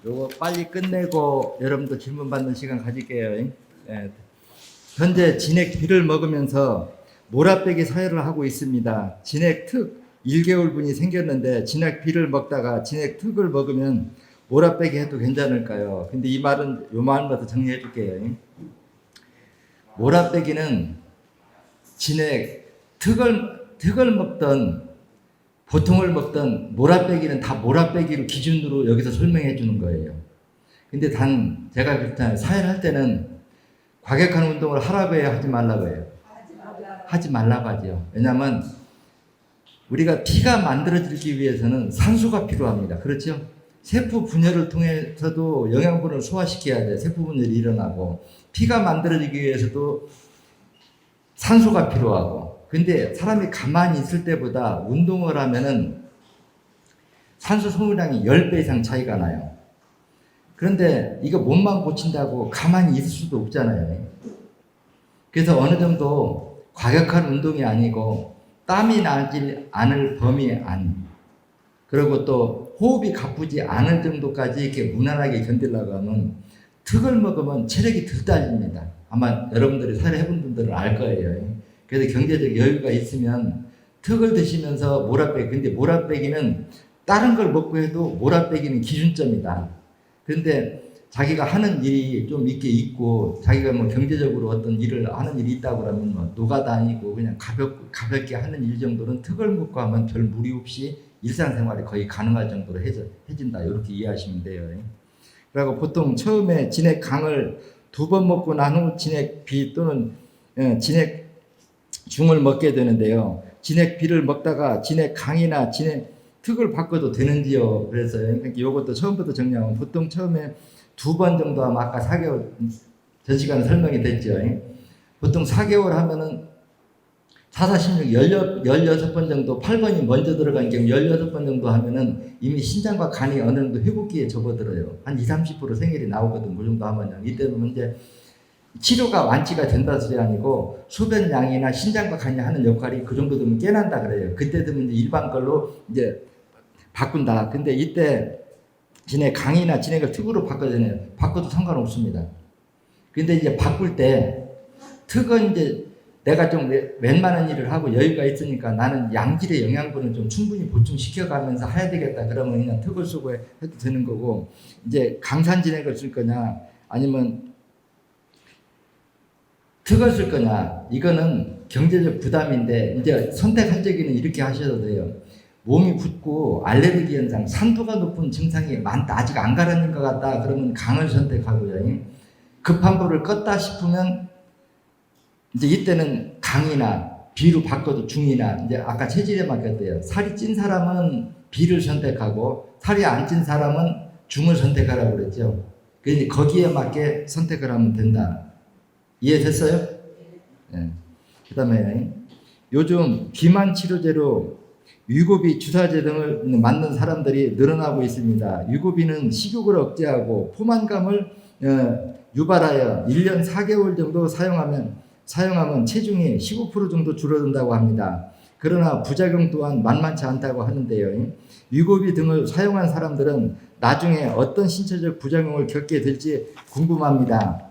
요거 빨리 끝내고 여러분도 질문 받는 시간 가질게요. 예. 현재 진액비를 먹으면서 몰아빼기 사회를 하고 있습니다. 진액특 1개월분이 생겼는데 진액비를 먹다가 진액특을 먹으면 몰아빼기 해도 괜찮을까요? 근데 이 말은 요 말부터 정리해 줄게요. 몰아빼기는 진액특을 먹던 보통을 먹던 몰아빼기는 다 몰아빼기로 기준으로 여기서 설명해 주는 거예요. 근데 단 제가 그렇잖아요. 사회를 할 때는 과격한 운동을 하라고 해요, 하지 말라고 해요? 하지 말라고 하죠. 왜냐하면 우리가 피가 만들어지기 위해서는 산소가 필요합니다. 그렇죠? 세포 분열을 통해서도 영양분을 소화시켜야 돼요. 세포 분열이 일어나고 피가 만들어지기 위해서도 산소가 필요하고. 근데 사람이 가만히 있을 때보다 운동을 하면은 산소 소모량이 10배 이상 차이가 나요. 그런데 이거 몸만 고친다고 가만히 있을 수도 없잖아요. 그래서 어느 정도 과격한 운동이 아니고 땀이 나지 않을 범위 안, 그리고 또 호흡이 가쁘지 않을 정도까지 이렇게 무난하게 견디려고 하면 특을 먹으면 체력이 덜 딸립니다. 아마 여러분들이 사례 해본 분들은 알 거예요. 그래서 경제적 여유가 있으면 특을 드시면서 몰아빼기, 근데 몰아빼기는 다른 걸 먹고 해도 몰아빼기는 기준점이다. 그런데 자기가 하는 일이 좀 있게 있고 자기가 뭐 경제적으로 어떤 일을 하는 일이 있다고 그러면 뭐 노가다니고 그냥 가볍게 하는 일 정도는 특을 먹고 하면 별 무리 없이 일상생활이 거의 가능할 정도로 해진다. 이렇게 이해하시면 돼요. 그리고 보통 처음에 진액 강을 2번 먹고 난 후 진액 비 또는 진액 중을 먹게 되는데요. 진액 비를 먹다가 진액 강이나 진액 특을 바꿔도 되는지요? 그래서 이것도 처음부터 정리하면 보통 처음에 2번 정도 하면 아까 4개월 전 시간에 설명이 됐죠. 보통 4개월 하면은 4, 4, 16, 16번 정도 8번이 먼저 들어간 경우 16번 정도 하면은 이미 신장과 간이 어느 정도 회복기에 접어들어요. 한 20, 30% 생일이 나오거든. 그 정도 하면 이때는 이제 치료가 완치가 된다 소리 아니고 소변 양이나 신장과 간이 하는 역할이 그 정도 되면 깨난다 그래요. 그때 되면 이제 일반 걸로 이제 바꾼다. 근데 이때 진액 강이나 진액을 특으로 바꿔잖아요. 바꿔도 상관없습니다. 근데 이제 바꿀 때 특은 이제 내가 좀 웬만한 일을 하고 여유가 있으니까 나는 양질의 영양분을 좀 충분히 보충시켜가면서 해야 되겠다. 그러면 그냥 특을 쓰고 해도 되는 거고, 이제 강산 진액을 쓸 거냐 아니면 특을 쓸 거냐, 이거는 경제적 부담인데 이제 선택할 적에는 이렇게 하셔도 돼요. 몸이 붓고 알레르기 현상, 산도가 높은 증상이 많다, 아직 안 가라앉은 것 같다, 그러면 강을 선택하고요. 급한 불을 껐다 싶으면 이제 이때는 강이나 비로 바꿔도 중이나, 이제 아까 체질에 맞겠대요. 살이 찐 사람은 비를 선택하고 살이 안 찐 사람은 중을 선택하라고 그랬죠. 그래서 거기에 맞게 선택을 하면 된다. 이해됐어요? 네. 그 다음에 요즘 비만 치료제로 위고비 주사제 등을 맞는 사람들이 늘어나고 있습니다. 위고비는 식욕을 억제하고 포만감을 유발하여 1년 4개월 정도 사용하면 체중이 15% 정도 줄어든다고 합니다. 그러나 부작용 또한 만만치 않다고 하는데요. 위고비 등을 사용한 사람들은 나중에 어떤 신체적 부작용을 겪게 될지 궁금합니다.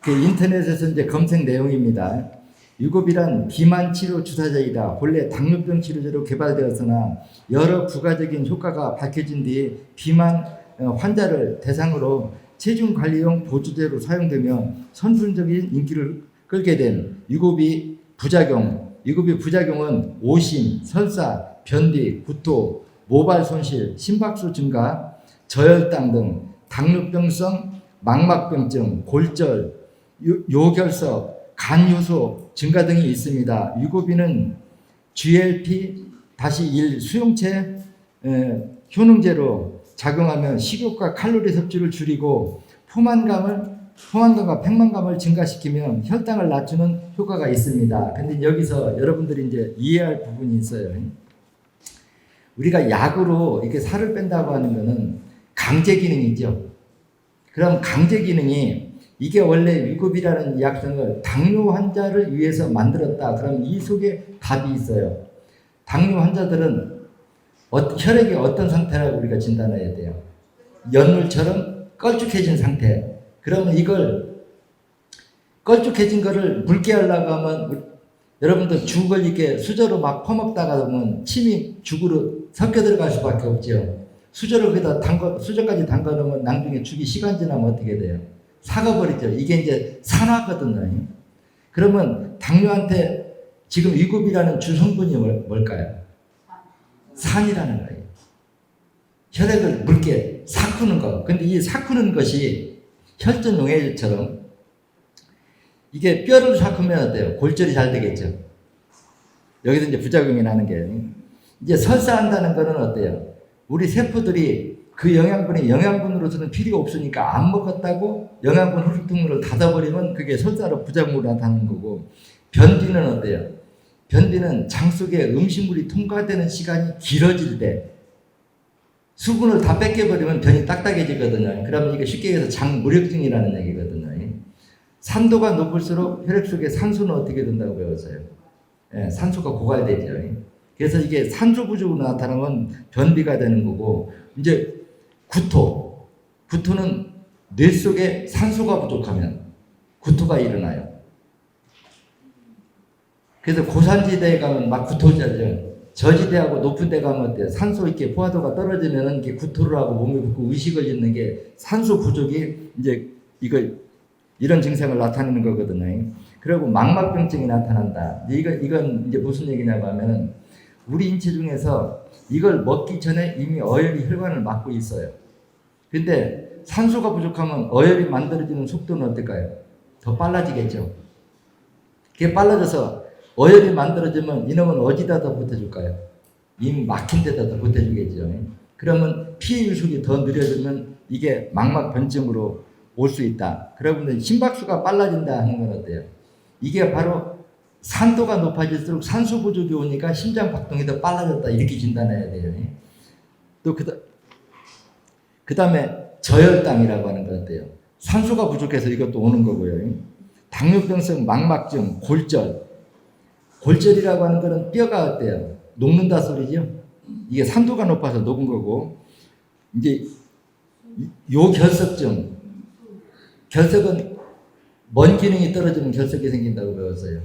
그 인터넷에서 이제 검색 내용입니다. 위고비란 비만 치료 주사제이다. 본래 당뇨병 치료제로 개발되었으나 여러 부가적인 효과가 밝혀진 뒤 비만 환자를 대상으로 체중 관리용 보조제로 사용되며 선풍적인 인기를 끌게 된 위고비 부작용. 위고비 부작용은 오심, 설사, 변비, 구토, 모발 손실, 심박수 증가, 저혈당 등 당뇨병성 망막병증, 골절, 요결석, 간효소 증가 등이 있습니다. 위고비는 GLP-1 수용체 효능제로 작용하면 식욕과 칼로리 섭취를 줄이고 포만감과 팽만감을 증가시키면 혈당을 낮추는 효과가 있습니다. 근데 여기서 여러분들이 이제 이해할 부분이 있어요. 우리가 약으로 이렇게 살을 뺀다고 하는 거는 강제 기능이죠. 그럼 강제 기능이 이게 원래 위고비라는 약성을 당뇨 환자를 위해서 만들었다. 그럼 이 속에 답이 있어요. 당뇨 환자들은 혈액이 어떤 상태라고 우리가 진단해야 돼요? 연물처럼 걸쭉해진 상태. 그러면 이걸 걸쭉해진 거를 묽게 하려고 하면 여러분들 죽을 이렇게 수저로 막 퍼먹다가 보면 침이 죽으로 섞여 들어갈 수밖에 없죠. 수저를 거기다 수저까지 담가 놓으면 나중에 죽이 시간 지나면 어떻게 돼요? 삭아버리죠. 이게 이제 산화거든요. 그러면 당뇨한테 지금 위급이라는 주 성분이 뭘까요? 산이라는 거예요. 혈액을 묽게 삭히는 거. 근데 이 삭히는 것이 혈전 용해제처럼 이게 뼈를 삭히면 어때요? 골절이 잘 되겠죠. 여기서 이제 부작용이 나는 게 이제 설사한다는 거는 어때요? 우리 세포들이 그 영양분으로서는 필요가 없으니까 안 먹었다고 영양분 흡수통로를 닫아버리면 그게 설사로 부작용으로 나타나는 거고, 변비는 어때요? 변비는 장 속에 음식물이 통과되는 시간이 길어질 때 수분을 다 뺏겨버리면 변이 딱딱해지거든요. 그러면 이게 쉽게 얘기해서 장무력증이라는 얘기거든요. 산도가 높을수록 혈액 속에 산소는 어떻게 된다고 배웠어요? 예, 산소가 고갈되죠. 그래서 이게 산소 부족으로 나타나면 변비가 되는 거고, 이제 구토는 뇌 속에 산소가 부족하면 구토가 일어나요. 그래서 고산지대에 가면 막 구토자죠. 저지대하고 높은 데 가면 어때요? 산소 이렇게 포화도가 떨어지면은 이게 구토를 하고 몸에 붓고 의식을 잃는 게 산소 부족이 이제 이런 증상을 나타내는 거거든요. 그리고 망막병증이 나타난다. 이건 이제 무슨 얘기냐고 하면은 우리 인체 중에서 이걸 먹기 전에 이미 어혈이 혈관을 막고 있어요. 근데 산소가 부족하면 어혈이 만들어지는 속도는 어떨까요? 더 빨라지겠죠. 그게 빨라져서 어혈이 만들어지면 이놈은 어디다 더 보태줄까요? 이미 막힌 데다 더 보태주겠죠. 그러면 피의 유속이 더 느려지면 이게 망막변증으로 올 수 있다. 그러면 심박수가 빨라진다 하는 건 어때요? 이게 바로 산도가 높아질수록 산소 부족이 오니까 심장 박동이 더 빨라졌다, 이렇게 진단해야 돼요. 또 그 다음에 저혈당이라고 하는 건 어때요? 산소가 부족해서 이것도 오는 거고요. 당뇨병성 망막증, 골절이라고 하는 거는 뼈가 어때요? 녹는다 소리죠. 이게 산도가 높아서 녹은 거고, 이제 요결석증, 결석은 먼 기능이 떨어지면 결석이 생긴다고 배웠어요.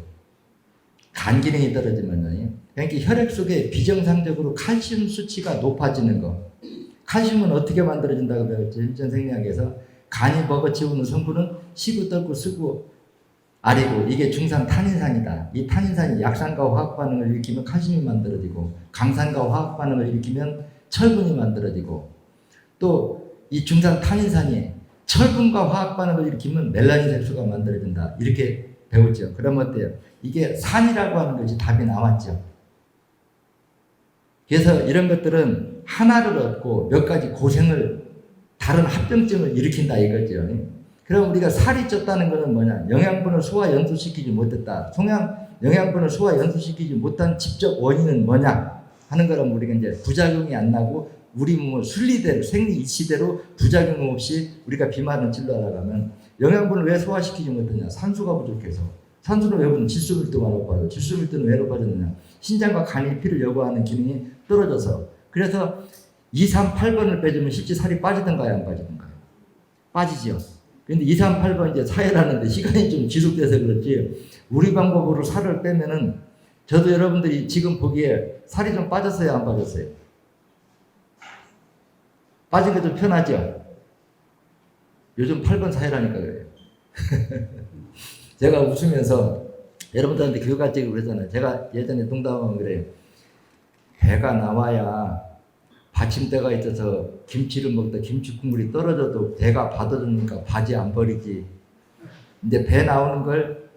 간 기능이 떨어지면요. 그러니까 혈액 속에 비정상적으로 칼슘 수치가 높아지는 거. 칼슘은 어떻게 만들어진다고 배웠죠? 혈전 생리학에서 간이 먹어치우는 성분은 시고 떫고 쓰고 아리고, 이게 중산 탄인산이다. 이 탄인산이 약산과 화학 반응을 일으키면 칼슘이 만들어지고, 강산과 화학 반응을 일으키면 철분이 만들어지고, 또 이 중산 탄인산이 철분과 화학 반응을 일으키면 멜라닌 색소가 만들어진다. 이렇게 배웠죠. 그러면 어때요? 이게 산이라고 하는 것이 답이 나왔죠. 그래서 이런 것들은 하나를 얻고 몇 가지 고생을, 다른 합병증을 일으킨다 이거죠. 그럼 우리가 살이 쪘다는 것은 뭐냐? 영양분을 소화 연소시키지 못했다. 영양분을 소화 연소시키지 못한 직접 원인은 뭐냐 하는 거라면 우리가 이제 부작용이 안 나고 우리 몸을 순리대로, 생리 이치대로 부작용 없이 우리가 비만을 진료하려면 영양분을 왜 소화시키지 못했냐? 산소가 부족해서. 산소는 왜 부족해? 질소밀도가 높아요. 질소밀도는 왜 높아졌느냐? 신장과 간이 피를 여과하는 기능이 떨어져서. 그래서 2, 3, 8번을 빼주면 실제 살이 빠지던가요, 안 빠지던가요? 빠지죠. 근데 2, 3, 8번 이제 사혈하는데 시간이 좀 지속돼서 그렇지, 우리 방법으로 살을 빼면은, 저도 여러분들이 지금 보기에 살이 좀 빠졌어요, 안 빠졌어요? 빠진 게 좀 편하죠? 요즘 8번 사혈하니까 그래요. 제가 웃으면서 여러분들한테 교육학적으로 그랬잖아요. 제가 예전에 농담하면 그래요. 배가 나와야 받침대가 있어서 김치를 먹다 김치 국물이 떨어져도 배가 받아주니까 바지 안 버리지. 근데 배 나오는 걸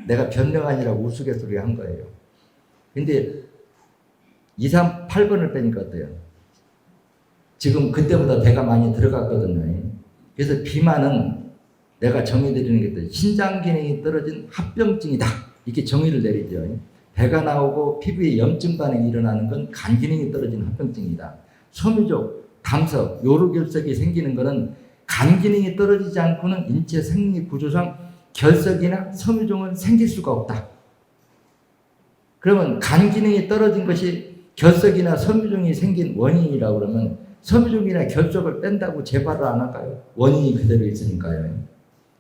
내가 변명하니라고 우스갯소리 한 거예요. 근데 2, 3, 8번을 빼니까 어때요? 지금 그때보다 배가 많이 들어갔거든요. 그래서 비만은 내가 정의드리는 게 신장 기능이 떨어진 합병증이다. 이렇게 정의를 내리죠. 배가 나오고 피부에 염증 반응이 일어나는 건 간 기능이 떨어진 합병증이다. 섬유족, 담석, 요로결석이 생기는 것은 간 기능이 떨어지지 않고는 인체 생리 구조상 결석이나 섬유종은 생길 수가 없다. 그러면 간 기능이 떨어진 것이 결석이나 섬유종이 생긴 원인이라고 그러면 섬유종이나 결석을 뺀다고 재발을 안 할까요? 원인이 그대로 있으니까요.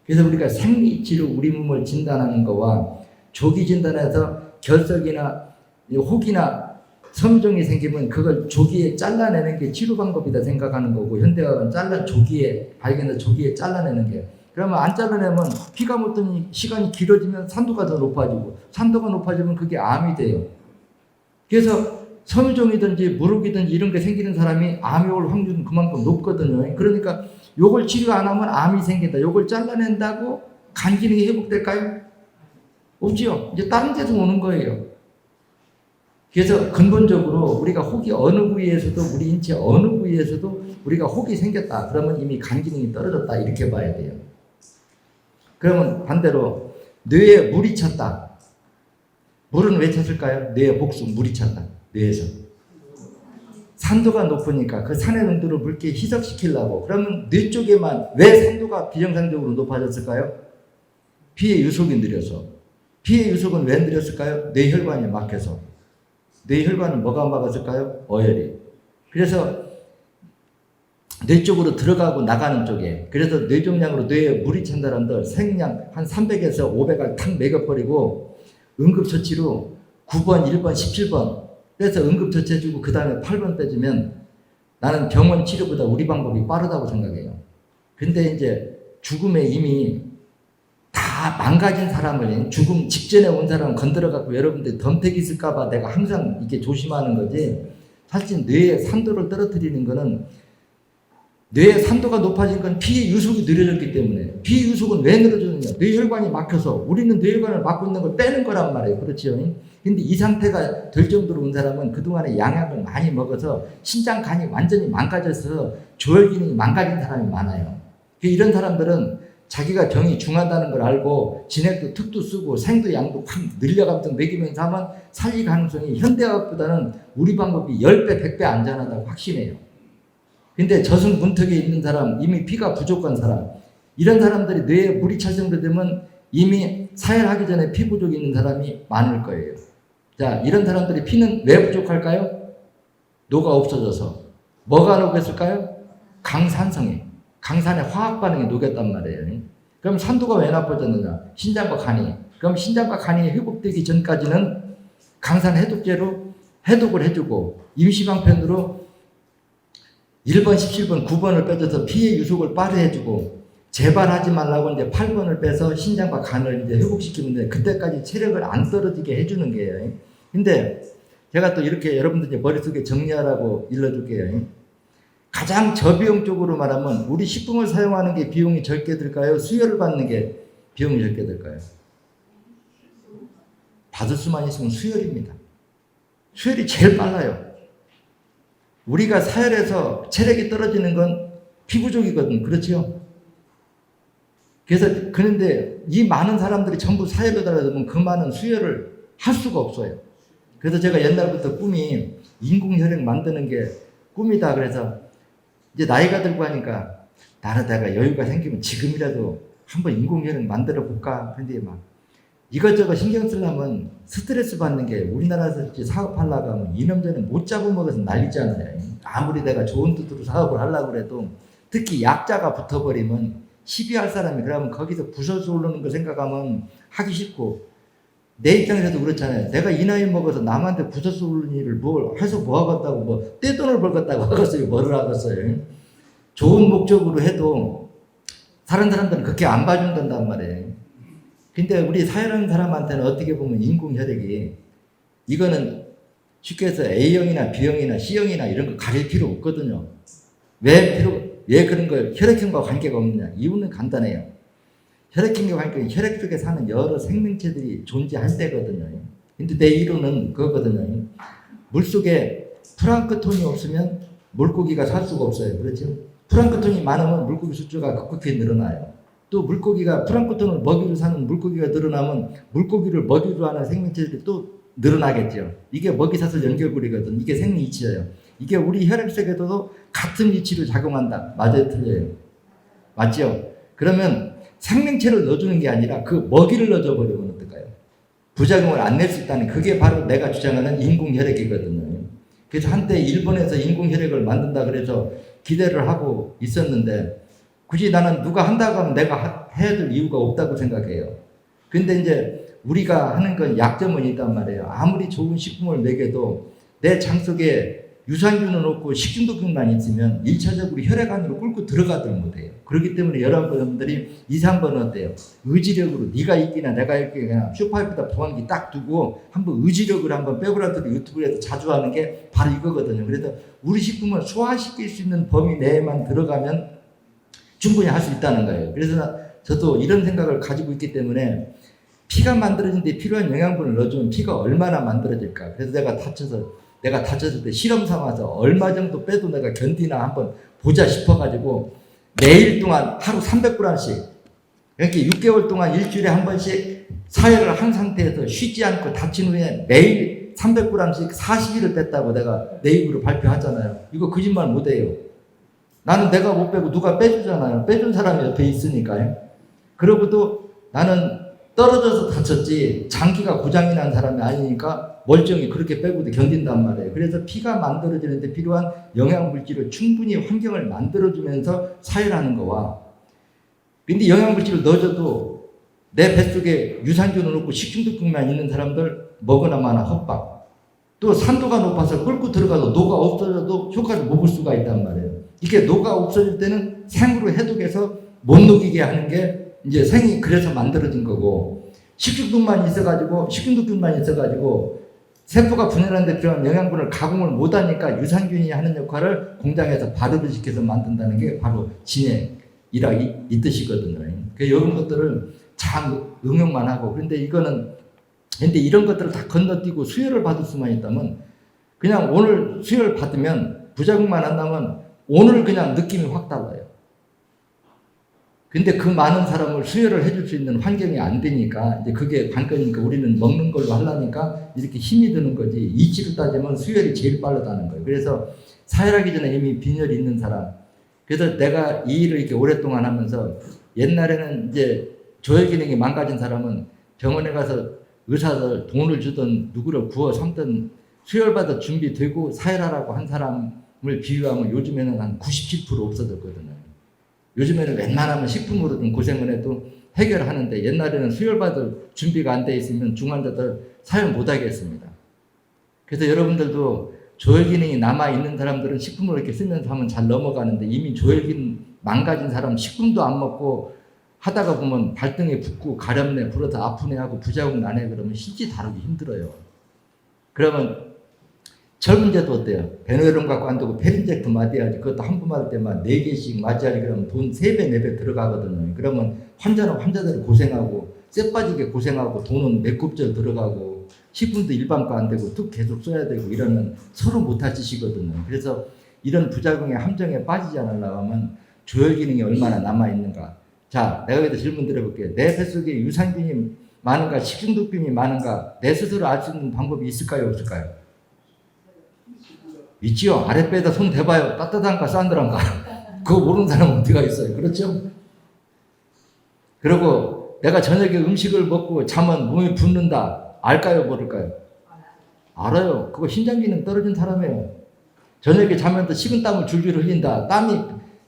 그래서 우리가 생리치료 우리 몸을 진단하는 거와 조기 진단에서 결석이나 혹이나 섬유종이 생기면 그걸 조기에 잘라내는 게 치료 방법이다 생각하는 거고, 현대의학은 조기에 발견해서 조기에 잘라내는 게, 그러면 안 잘라내면 피가 묻던 시간이 길어지면 산도가 더 높아지고, 산도가 높아지면 그게 암이 돼요. 그래서 섬유종이든지 무릎이든지 이런 게 생기는 사람이 암이 올 확률은 그만큼 높거든요. 그러니까 요걸 치료 안 하면 암이 생긴다. 요걸 잘라낸다고 간 기능이 회복될까요? 없지요. 이제 다른 데서 오는 거예요. 그래서 근본적으로 우리가 혹이 어느 부위에서도, 우리 인체 어느 부위에서도 우리가 혹이 생겼다. 그러면 이미 간 기능이 떨어졌다. 이렇게 봐야 돼요. 그러면 반대로 뇌에 물이 찼다. 물은 왜 찼을까요? 뇌의 복수, 물이 찼다. 뇌에서. 산도가 높으니까 그 산의 농도를 묽게 희석시키려고. 그러면 뇌 쪽에만 왜 산도가 비정상적으로 높아졌을까요? 피의 유속이 느려서. 피의 유속은 왜 느렸을까요? 뇌혈관이 막혀서. 뇌혈관은 뭐가 막았을까요? 어혈이. 그래서 뇌 쪽으로 들어가고 나가는 쪽에, 그래서 뇌종양으로 뇌에 물이 찬 사람들 생량 한 300에서 500을 탁 먹여버리고 응급처치로 9번, 1번, 17번 빼서 응급처치해주고 그 다음에 8번 빼주면 나는 병원 치료보다 우리 방법이 빠르다고 생각해요. 근데 이제 죽음에 이미 다 망가진 사람을, 죽음 직전에 온 사람을 건드려갖고 여러분들 덤택이 있을까봐 내가 항상 이렇게 조심하는 거지, 사실 뇌의 산도를 떨어뜨리는 거는, 뇌의 산도가 높아진 건 피의 유속이 느려졌기 때문에. 피의 유속은 왜 느려졌느냐? 뇌혈관이 막혀서, 우리는 뇌혈관을 막고 있는 걸 빼는 거란 말이에요. 그렇죠? 근데 이 상태가 될 정도로 온 사람은 그동안에 양약을 많이 먹어서 신장 간이 완전히 망가져서 조혈 기능이 망가진 사람이 많아요. 이런 사람들은 자기가 병이 중하다는 걸 알고 진액도 툭도 쓰고 생도 양도 확 늘려가면서 먹이면서 하면 살릴 가능성이 현대의학보다는 우리 방법이 10배, 100배 안전하다고 확신해요. 근데 저승 문턱에 있는 사람, 이미 피가 부족한 사람, 이런 사람들이 뇌에 물이 찰 정도 되면 이미 사혈하기 전에 피 부족이 있는 사람이 많을 거예요. 자, 이런 사람들이 피는 왜 부족할까요? 노가 없어져서. 뭐가 녹였을까요? 강산성에. 강산의 화학 반응이 녹였단 말이에요. 그럼 산도가 왜 나빠졌느냐? 신장과 간이. 그럼 신장과 간이 회복되기 전까지는 강산 해독제로 해독을 해주고, 임시방편으로 1번, 17번, 9번을 빼줘서 피의 유속을 빠르게 해주고, 재발하지 말라고 이제 8번을 빼서 신장과 간을 이제 회복시키면 돼. 그때까지 체력을 안 떨어지게 해주는 거예요. 근데 제가 또 이렇게 여러분들 머릿속에 정리하라고 일러줄게요. 가장 저비용적으로 말하면 우리 식품을 사용하는 게 비용이 적게 들까요? 수혈을 받는 게 비용이 적게 들까요? 받을 수만 있으면 수혈입니다. 수혈이 제일 빨라요. 우리가 사혈해서 체력이 떨어지는 건 피부족이거든. 그렇죠? 그래서 그런데 이 많은 사람들이 전부 사혈을 달아주면 그 많은 수혈을 할 수가 없어요. 그래서 제가 옛날부터 꿈이 인공혈액 만드는 게 꿈이다. 그래서 이제 나이가 들고 하니까 나는 내가 여유가 생기면 지금이라도 한번 인공혈액 만들어 볼까. 근데 막 이것저것 신경 쓰려면 스트레스 받는 게, 우리나라에서 사업하려고 하면 이놈들은 못 잡아먹어서 난리잖아요. 아무리 내가 좋은 뜻으로 사업을 하려고 해도 특히 약자가 붙어버리면 시비할 사람이, 그러면 거기서 부서져 오르는 거 생각하면 하기 싫고, 내 입장에서도 그렇잖아요. 내가 이 나이 먹어서 남한테 부서져 오르는 일을 뭘 해서 뭐 하겠다고, 뭐 떼돈을 벌겠다고 하겠어요. 뭐를 하겠어요. 좋은 목적으로 해도 다른 사람들은 그렇게 안 봐준단 말이에요. 근데 우리 사회라는 사람한테는 어떻게 보면 인공혈액이, 이거는 쉽게 해서 A형이나 B형이나 C형이나 이런 거 가릴 필요 없거든요. 왜 그런 걸 혈액형과 관계가 없느냐? 이유는 간단해요. 혈액형과 관계는 혈액 속에 사는 여러 생명체들이 존재할 때거든요. 근데 내 이론은 그거거든요. 물속에 플랑크톤이 없으면 물고기가 살 수가 없어요. 그렇죠? 플랑크톤이 많으면 물고기 숫자가 급격히 늘어나요. 또 물고기가 플랑크톤을 먹이로 사는 물고기가 늘어나면 물고기를 먹이로 하는 생명체들이 또 늘어나겠죠. 이게 먹이사슬 연결고리거든. 이게 생리이치예요. 이게 우리 혈액 속에도 같은 이치로 작용한다. 맞아요, 틀려요? 맞죠? 그러면 생명체를 넣어주는 게 아니라 그 먹이를 넣어줘버리면 어떨까요? 부작용을 안 낼 수 있다는, 그게 바로 내가 주장하는 인공혈액이거든요. 그래서 한때 일본에서 인공혈액을 만든다 그래서 기대를 하고 있었는데 굳이 나는 누가 한다고 하면 내가 해야 될 이유가 없다고 생각해요. 근데 이제 우리가 하는 건 약점은 있단 말이에요. 아무리 좋은 식품을 먹여도 내 장 속에 유산균은 없고 식중독균만 있으면 1차적으로 혈액 안으로 끓고 들어가들 못해요. 그렇기 때문에 여러분들이 2, 3번 어때요? 의지력으로 네가 이기나 내가 이기나 쇼파이프에다 보안기 딱 두고 한번 의지력으로 한번 빼고라도 유튜브에서 자주 하는 게 바로 이거거든요. 그래서 우리 식품을 소화시킬 수 있는 범위 내에만 들어가면 충분히 할 수 있다는 거예요. 그래서 저도 이런 생각을 가지고 있기 때문에 피가 만들어지는데 필요한 영양분을 넣어주면 피가 얼마나 만들어질까. 그래서 내가 다쳤을 때 실험 삼아서 얼마 정도 빼도 내가 견디나 한번 보자 싶어가지고 매일 동안 하루 300g씩 이렇게 6개월 동안 일주일에 한 번씩 사혈을 한 상태에서 쉬지 않고 다친 후에 매일 300g씩 40일을 뺐다고 내가 내 입으로 발표하잖아요. 이거 거짓말 못해요. 나는 내가 못 빼고 누가 빼주잖아요. 빼준 사람이 옆에 있으니까요. 그러고도 나는 떨어져서 다쳤지 장기가 고장이 난 사람이 아니니까 멀쩡히 그렇게 빼고도 견딘단 말이에요. 그래서 피가 만들어지는데 필요한 영양물질을 충분히 환경을 만들어주면서 사혈하는 거와 근데 영양물질을 넣어줘도 내 뱃속에 유산균은 없고 식중독균만 있는 사람들 먹으나 마나 헛밥. 또 산도가 높아서 끓고 들어가도 녹아 없어져도 효과를 못 볼 수가 있단 말이에요. 이게 녹아 없어질 때는 생으로 해독해서 못 녹이게 하는 게 이제 생이 그래서 만들어진 거고 식중독균만 있어가지고 세포가 분해하는데 필요한 영양분을 가공을 못하니까 유산균이 하는 역할을 공장에서 발효를 시켜서 만든다는 게 바로 진액 이 뜻이거든요. 그래서 이런 것들을 잘 응용만 하고 근데 이런 것들을 다 건너뛰고 수혈을 받을 수만 있다면 그냥 오늘 수혈 받으면 부작용만 안 나면 오늘 그냥 느낌이 확 달라요. 근데 그 많은 사람을 수혈을 해줄 수 있는 환경이 안 되니까 이제 그게 관건이니까 우리는 먹는 걸로 하려니까 이렇게 힘이 드는 거지. 이치로 따지면 수혈이 제일 빠르다는 거예요. 그래서 사혈하기 전에 이미 빈혈이 있는 사람. 그래서 내가 이 일을 이렇게 오랫동안 하면서 옛날에는 이제 조혈 기능이 망가진 사람은 병원에 가서 의사들 돈을 주던 누구를 구워 삼든 수혈받아 준비되고 사혈하라고 한 사람을 비유하면 요즘에는 한 97% 없어졌거든요. 요즘에는 웬만하면 식품으로든 고생을 해도 해결하는데 옛날에는 수혈받을 준비가 안 돼 있으면 중환자들 사용 못 하겠습니다. 그래서 여러분들도 조혈 기능이 남아있는 사람들은 식품을 이렇게 쓰면서 하면 잘 넘어가는데 이미 조혈 기능 망가진 사람 식품도 안 먹고 하다가 보면 발등에 붓고 가렵네, 불어서 아프네 하고 부작용 나네 그러면 실제 다루기 힘들어요. 그러면 철분제도 어때요? 베노에론 갖고 안 되고 페린젝트 맞아야지. 그것도 한 번 맞을 때만 4개씩 맞아야지. 그러면 돈 3배, 4배 들어가거든요. 그러면 환자는 환자대로 고생하고 쇠 빠지게 고생하고 돈은 몇 곱절 들어가고 식품도 일반가 안 되고 툭 계속 써야 되고 이러면 서로 못할 짓이거든요. 그래서 이런 부작용의 함정에 빠지지 않으려고 하면 조혈 기능이 얼마나 남아있는가. 자, 내가 여기다 질문 드려볼게요. 내 뱃속에 유산균이 많은가 식중독균이 많은가 내 스스로 알 수 있는 방법이 있을까요 없을까요? 있지요. 아랫배에다 손 대봐요. 따뜻한가 싼들한가. 그거 모르는 사람은 어디가 있어요. 그렇죠? 그리고 내가 저녁에 음식을 먹고 자면 몸이 붓는다. 알까요? 모를까요? 알아요. 그거 신장 기능 떨어진 사람이에요. 저녁에 자면서 식은땀을 줄줄 흘린다. 땀이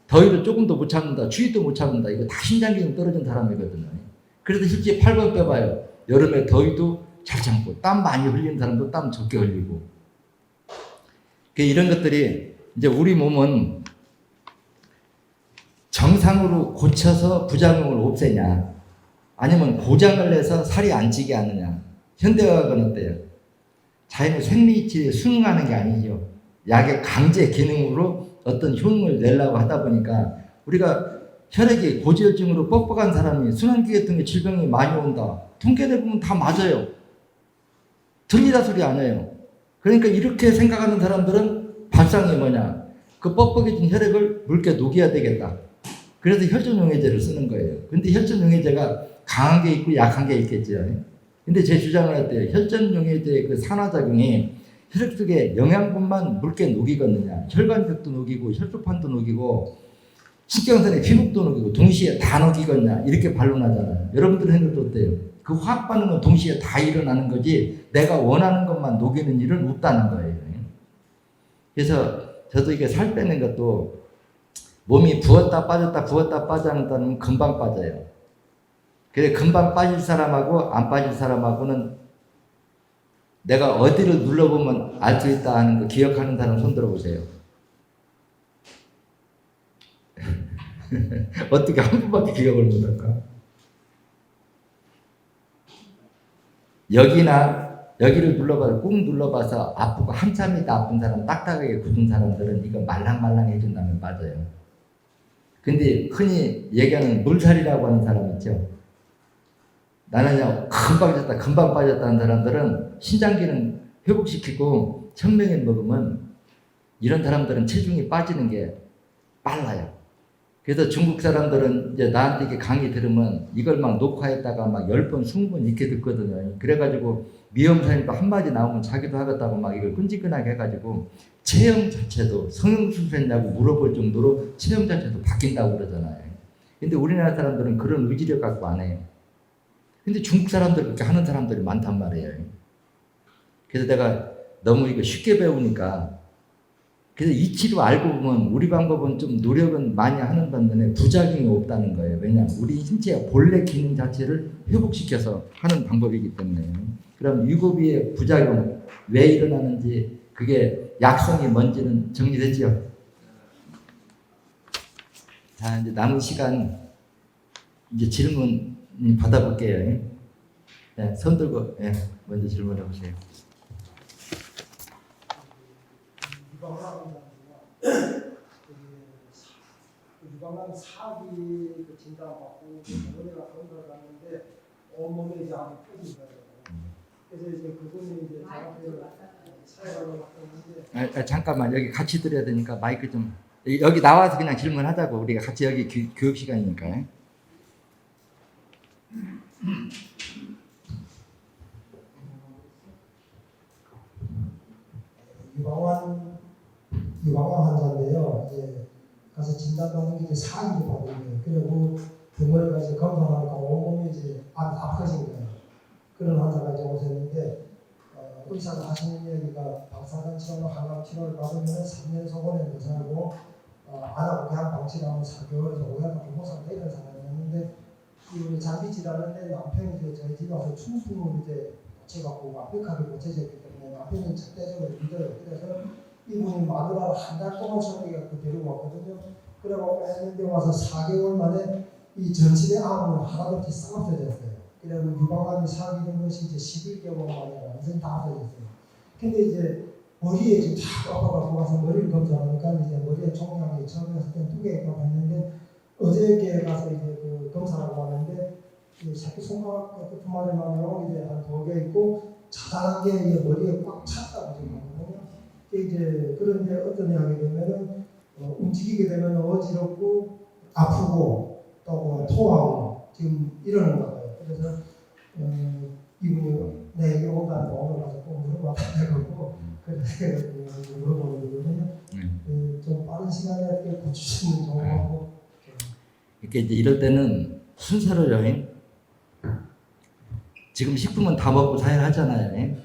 더위를 조금도 못 참는다. 추위도 못 참는다. 이거 다 신장 기능 떨어진 사람이거든요. 그래서 실제 8번 빼봐요. 여름에 더위도 잘 참고 땀 많이 흘리는 사람도 땀 적게 흘리고 이런 것들이 이제 우리 몸은 정상으로 고쳐서 부작용을 없애냐 아니면 고장을 내서 살이 안 찌게 하느냐. 현대의학은 어때요? 자연의 생리치에 순응하는 게 아니죠. 약의 강제 기능으로 어떤 효능을 내려고 하다 보니까 우리가 혈액이 고지혈증으로 뻑뻑한 사람이 순환기계통의 질병이 많이 온다. 통계를 보면 다 맞아요. 틀리다 소리 아니에요. 그러니까 이렇게 생각하는 사람들은 발상이 뭐냐. 그 뻑뻑해진 혈액을 묽게 녹여야 되겠다. 그래서 혈전용해제를 쓰는 거예요. 근데 혈전용해제가 강한 게 있고 약한 게 있겠죠. 근데 제 주장은 어때요? 혈전용해제의 그 산화작용이 혈액 속에 영양분만 묽게 녹이거든요. 혈관벽도 녹이고 혈소판도 녹이고 신경선의 피묵도 녹이고 동시에 다 녹이거든요. 이렇게 반론하잖아요. 여러분들 생각도 어때요? 그 화학 반응은 동시에 다 일어나는 거지 내가 원하는 것만 녹이는 일은 없다는 거예요. 그래서 저도 이게 살 빼는 것도 몸이 부었다 빠졌다는 금방 빠져요. 그래 금방 빠질 사람하고 안 빠질 사람하고는 내가 어디를 눌러보면 알 수 있다 하는 거 기억하는 사람 손 들어보세요. 어떻게 한 번밖에 기억을 못할까? 여기를 눌러봐서 꾹 눌러봐서 아프고 한참 있다 아픈 사람, 딱딱하게 굳은 사람들은 이거 말랑말랑 해준다면 맞아요. 근데 흔히 얘기하는 물살이라고 하는 사람 있죠. 나는 그냥 금방 빠졌다 하는 사람들은 신장 기능 회복시키고 청명을 먹으면 이런 사람들은 체중이 빠지는 게 빨라요. 그래서 중국 사람들은 이제 나한테 이렇게 강의 들으면 이걸 막 녹화했다가 막 10번, 20번 이렇게 듣거든요. 그래가지고 미용사님도 한마디 나오면 자기도 하겠다고 막 이걸 끈질끈하게 해가지고 체형 자체도 성형수술했냐고 물어볼 정도로 체형 자체도 바뀐다고 그러잖아요. 근데 우리나라 사람들은 그런 의지력 갖고 안 해요. 근데 중국 사람들 그렇게 하는 사람들이 많단 말이에요. 그래서 내가 너무 이거 쉽게 배우니까 그래서 이치로 알고 보면 우리 방법은 좀 노력은 많이 하는 반면에 부작용이 없다는 거예요. 왜냐하면 우리 신체의 본래 기능 자체를 회복시켜서 하는 방법이기 때문에. 그럼 유고비의 부작용 왜 일어나는지 그게 약성이 뭔지는 정리됐죠? 자, 이제 남은 시간 이제 질문 받아볼게요. 네, 손 들고 먼저 질문해 보세요. 유방암 사기 진단받고 병원에가 검사를 갔는데 온몸에 이제 암이 퍼진 거예요. 그래서 이제 그분이 이제 저한테 사회를 맡았는데 잠깐만 여기 같이 들어야 되니까 마이크 좀 여기 나와서 그냥 질문하자고. 우리가 같이 여기 교육 시간이니까. 유방암 환자인데요. 이제 가서 진단받는 게 이제 사기를 받은 거예요. 그리고 병원에 가서 검사하니까 온몸이 이제 아파진 거예요. 그런 환자가 이제 오셨는데 의사가 하시는 얘기가 방사선 치료나 항암 치료를 받으면 3년 소원에 노사하고 안 하고 그냥 방치하면 4개월에서 5년밖에 못 산다 이런 사람이었는데 우리 장기 지나는데 남편이 이제 저희 집에 와서 충풍을 이제 고쳐갖고 완벽하게 고쳐졌기 때문에 남편은 절대적으로 믿어요. 그래서 이분이 마누라를 한 달 동안 소리갖고 데리고 왔거든요. 그래갖고 했는데 와서 4개월 만에 이 전신의 암은 하나도 없이 싹 없어졌어요. 그리고 유방암이 사기된 것이 이제 11개월 만에 완전히 다 없어졌어요. 근데 이제 머리에 지금 쫙 아파갖고 와서 머리를 검사하니까 이제 머리에 종양이 처음에 했을 때 2개 있다고 했는데 어저께 가서 이제 그 검사하고 왔는데 새끼 손가락 끝만에만 하면 이제 한 2개 있고 자잘한 게 이제 머리에 꽉 찼다고 지금 하거든요. 이제 그런데 어떤 하게 되면은 움직이게 되면 어지럽고 아프고 또 토하고 지금 이러는 거예요. 그래서 이분이 내 얘기 온다는데 오늘 가서 꼭 물어봐야 되고 그래서 물어보는 거거든요. 좀 빠른 시간에 이렇게 고치시는 정보하고 이렇게 이제 이럴 때는 순서로요. 지금 식품은 다 먹고 사야 하잖아요.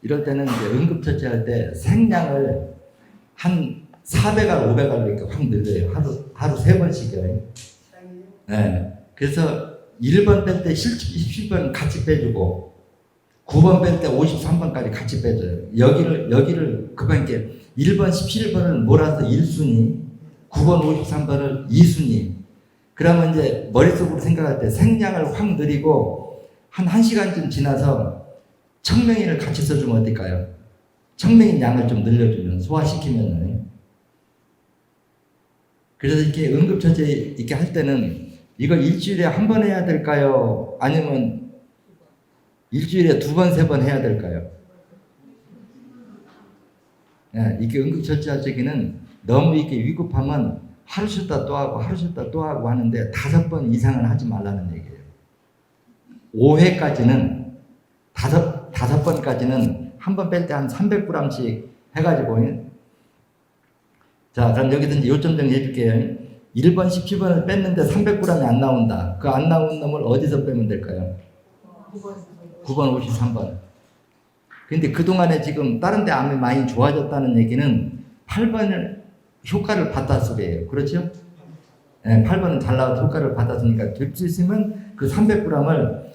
이럴 때는 이제 응급처치할 때 생량을 한 400알, 500알 이렇게 확 늘려요. 하루 3번씩요. 네. 그래서 1번 뺄 때 17번 같이 빼주고 9번 뺄 때 53번까지 같이 빼줘요. 여기를 그러니까 1번 17번을 몰아서 1순위, 9번 53번을 2순위. 그러면 이제 머릿속으로 생각할 때 생량을 확 늘리고 한 1시간쯤 지나서 청명인을 같이 써주면 어떨까요? 청명인 양을 좀 늘려주면 소화시키면은. 그래서 이렇게 응급처치 이렇게 할 때는 이걸 일주일에 한 번 해야 될까요? 아니면 일주일에 2번, 3번 해야 될까요? 네, 이게 응급처치할 적에는 너무 이렇게 위급하면 하루 쉬었다 또 하고 하루 쉬었다 또 하고 하는데 5번 이상은 하지 말라는 얘기예요. 5회까지는 5번까지는 한 번 뺄 때 한 300g씩 해가지고. 자, 그럼 여기서 이제 요점 정리해 줄게요. 1번 17번을 뺐는데 300g이 안 나온다. 그 안 나온 놈을 어디서 빼면 될까요? 9번 53번. 근데 그동안에 지금 다른 데 암이 많이 좋아졌다는 얘기는 8번을 효과를 받았을 거예요. 그렇죠? 네, 8번은 잘 나와서 효과를 받았으니까 될 수 있으면 그 300g을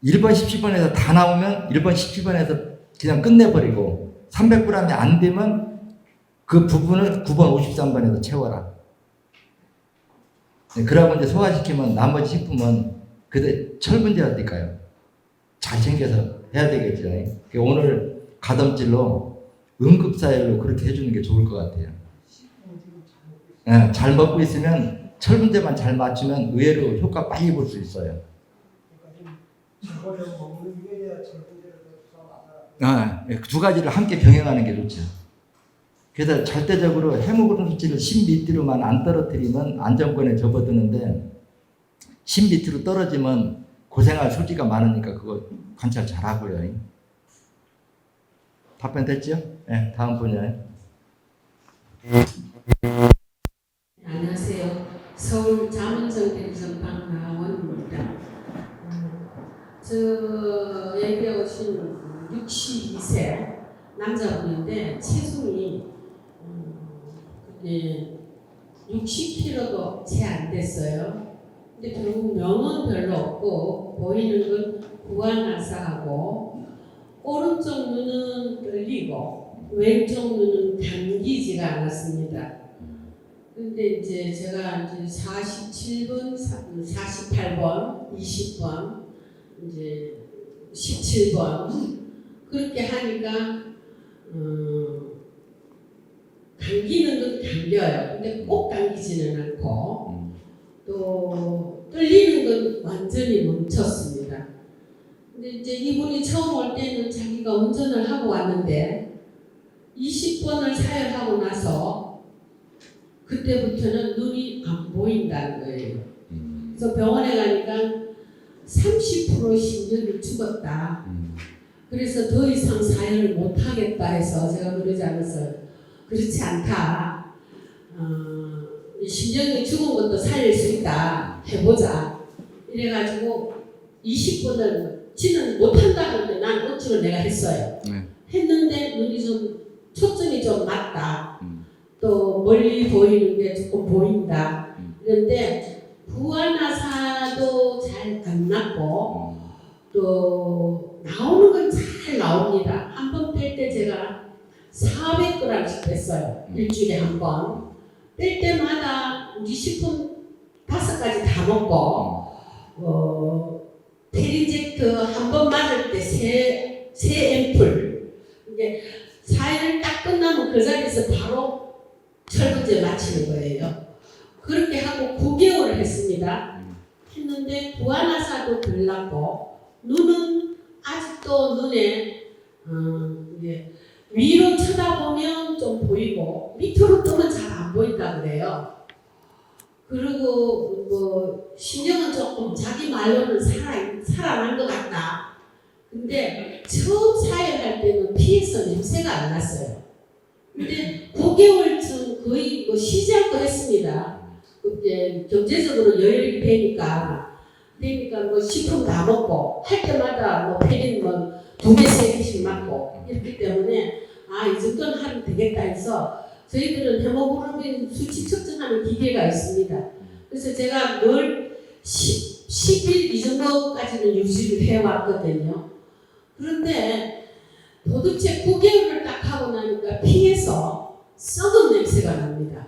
1번, 17번에서 다 나오면 1번, 17번에서 그냥 끝내버리고 300g이 안 되면 그 부분을 9번, 53번에서 채워라. 네, 그러고 이제 소화시키면 나머지 식품은 그때 철분제라니까요. 잘 챙겨서 해야 되겠죠. 오늘 가덤질로 응급사열로 그렇게 해주는 게 좋을 것 같아요. 네, 잘 먹고 있으면 철분제만 잘 맞추면 의외로 효과 빨리 볼 수 있어요. 두 가지를 함께 병행하는 게 좋죠. 그래서 절대적으로 헤모글로빈 수치를 10m로만 안 떨어뜨리면 안정권에 접어드는데 10m로 떨어지면 고생할 소지가 많으니까 그거 관찰 잘하고요. 답변 됐죠? 네, 다음 분야에. 안녕하세요. 서울 자문정 대리점 박나원입니다. 저 여기 오신 62세 남자분인데 체중이 60kg도 채 안 됐어요. 근데 결국 명은 별로 없고 보이는 건 구안하사하고 오른쪽 눈은 떨리고 왼쪽 눈은 감기지가 않았습니다. 근데 이제 제가 이제 47번, 48번, 20번, 이제 17번 그렇게 하니까 감기는 건 감겨요. 근데 꼭 감기지는 않고 또 떨리는 건 완전히 멈췄습니다. 근데 이제 이분이 처음 올 때는 자기가 운전을 하고 왔는데 20번을 사열하고 나서 그때부터는 눈이 안 보인다는 거예요. 그래서 병원에 가니까 30% 신경이 죽었다. 그래서 더 이상 사열을 못 하겠다 해서 제가 그러지 않았어요. 그렇지 않다. 신경이 죽은 것도 살릴 수 있다. 해보자. 이래가지고 20분을 지는 못한다 그러는데 난 억지로 내가 했어요. 했는데 눈이 좀 초점이 좀 맞다. 또 멀리 보이는 게 조금 보인다. 그런데 구안하사도 잘 안 났고 또 나오는 건 잘 나옵니다. 한 번 뺄 때 제가 400g씩 뺐어요. 일주일에 한 번. 뺄 때마다 우리 식품 5가지 다 먹고 페리젝트 한 번 맞을 때 세 앰플. 이게 사일을 딱 끝나면 그 자리에서 바로 철분제 맞히는 거예요. 그렇게 하고 9개월을 했습니다. 했는데 구안하사도 덜 났고 눈은 아직도 눈에 이게 위로 쳐다보면 좀 보이고 밑으로 뜨면 잘 안 보인다 그래요. 그리고 뭐 신경은 조금 자기 말로는 살아난 것 같다. 근데 처음 사열할 때는 피에서 냄새가 안 났어요. 근데 9개월쯤 거의 뭐 쉬지 않고 했습니다. 그때 경제적으로 여유가 되니까 뭐 식품 다 먹고 할 때마다 뭐 페린 뭐 2개, 3개씩 맞고 이렇기 때문에 이 정도는 하면 되겠다 해서 저희들은 헤모글로빈 수치 측정하는 기계가 있습니다. 그래서 제가 늘 10일 이 정도까지는 유지를 해왔거든요. 그런데 도대체 9개월을 딱 하고 나니까 피에서 썩은 냄새가 납니다.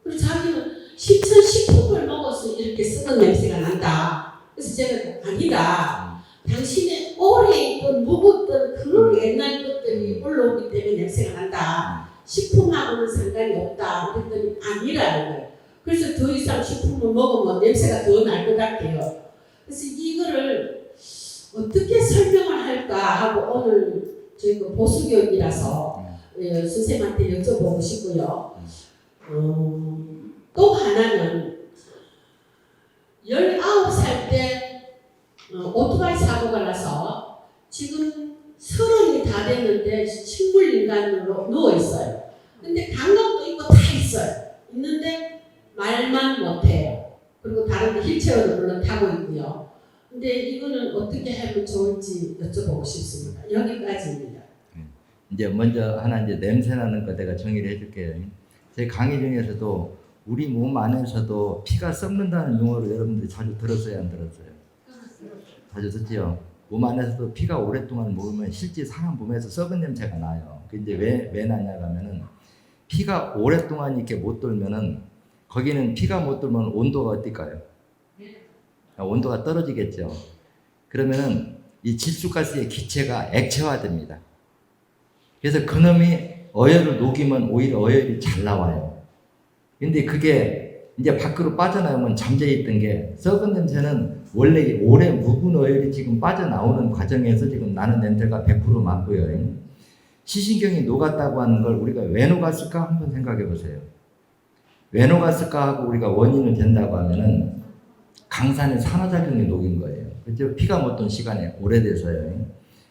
그리고 자기는 신천식품을 먹어서 이렇게 썩은 냄새가 난다. 그래서 제가 아니다. 당신의 오래 있던 묵었던 그런 옛날 것들이 올라오기 때문에 냄새가 난다. 식품하고는 상관이 없다. 그랬더니 아니라는 거예요. 그래서 더 이상 식품을 먹으면 냄새가 더 날 것 같아요. 그래서 이거를 어떻게 설명을 할까 하고 오늘 저희가 보수교육이라서 선생님한테 여쭤보고 싶고요. 또 하나는 19살 때 오토바이 사고가 나서 지금 30이 다 됐는데 식물인간으로 누워있어요. 근데 감각도 있고 다 있어요. 있는데 말만 못해요. 그리고 다른 데 휠체어를 물론 타고 있고요. 근데 이거는 어떻게 하면 좋을지 여쭤보고 싶습니다. 여기까지입니다. 이제 먼저 하나 이제 냄새 나는 거 내가 정의를 해줄게요. 제 강의 중에서도 우리 몸 안에서도 피가 썩는다는 용어를 여러분들이 자주 들었어요, 안 들었어요? 자주 듣지요. 몸 안에서도 피가 오랫동안 먹으면 실제 사람 몸에서 썩은 냄새가 나요. 그 이제 왜 나냐 하면은 피가 오랫동안 이렇게 못 돌면은 거기는 피가 못 돌면 온도가 어떨까요? 온도가 떨어지겠죠. 그러면은 이 질소가스의 기체가 액체화됩니다. 그래서 그놈이 어혈을 녹이면 오히려 어혈이 잘 나와요. 근데 그게 이제 밖으로 빠져나오면 잠재해 있던 게 썩은 냄새는 원래 오래 묵은 어혈이 지금 빠져나오는 과정에서 지금 나는 냄새가 100% 맞고요. 시신경이 녹았다고 하는 걸 우리가 왜 녹았을까 한번 생각해 보세요. 왜 녹았을까 하고 우리가 원인을 댄다고 하면은 강산의 산화작용이 녹인 거예요. 그렇죠? 피가 못 돈 시간이 오래돼서요.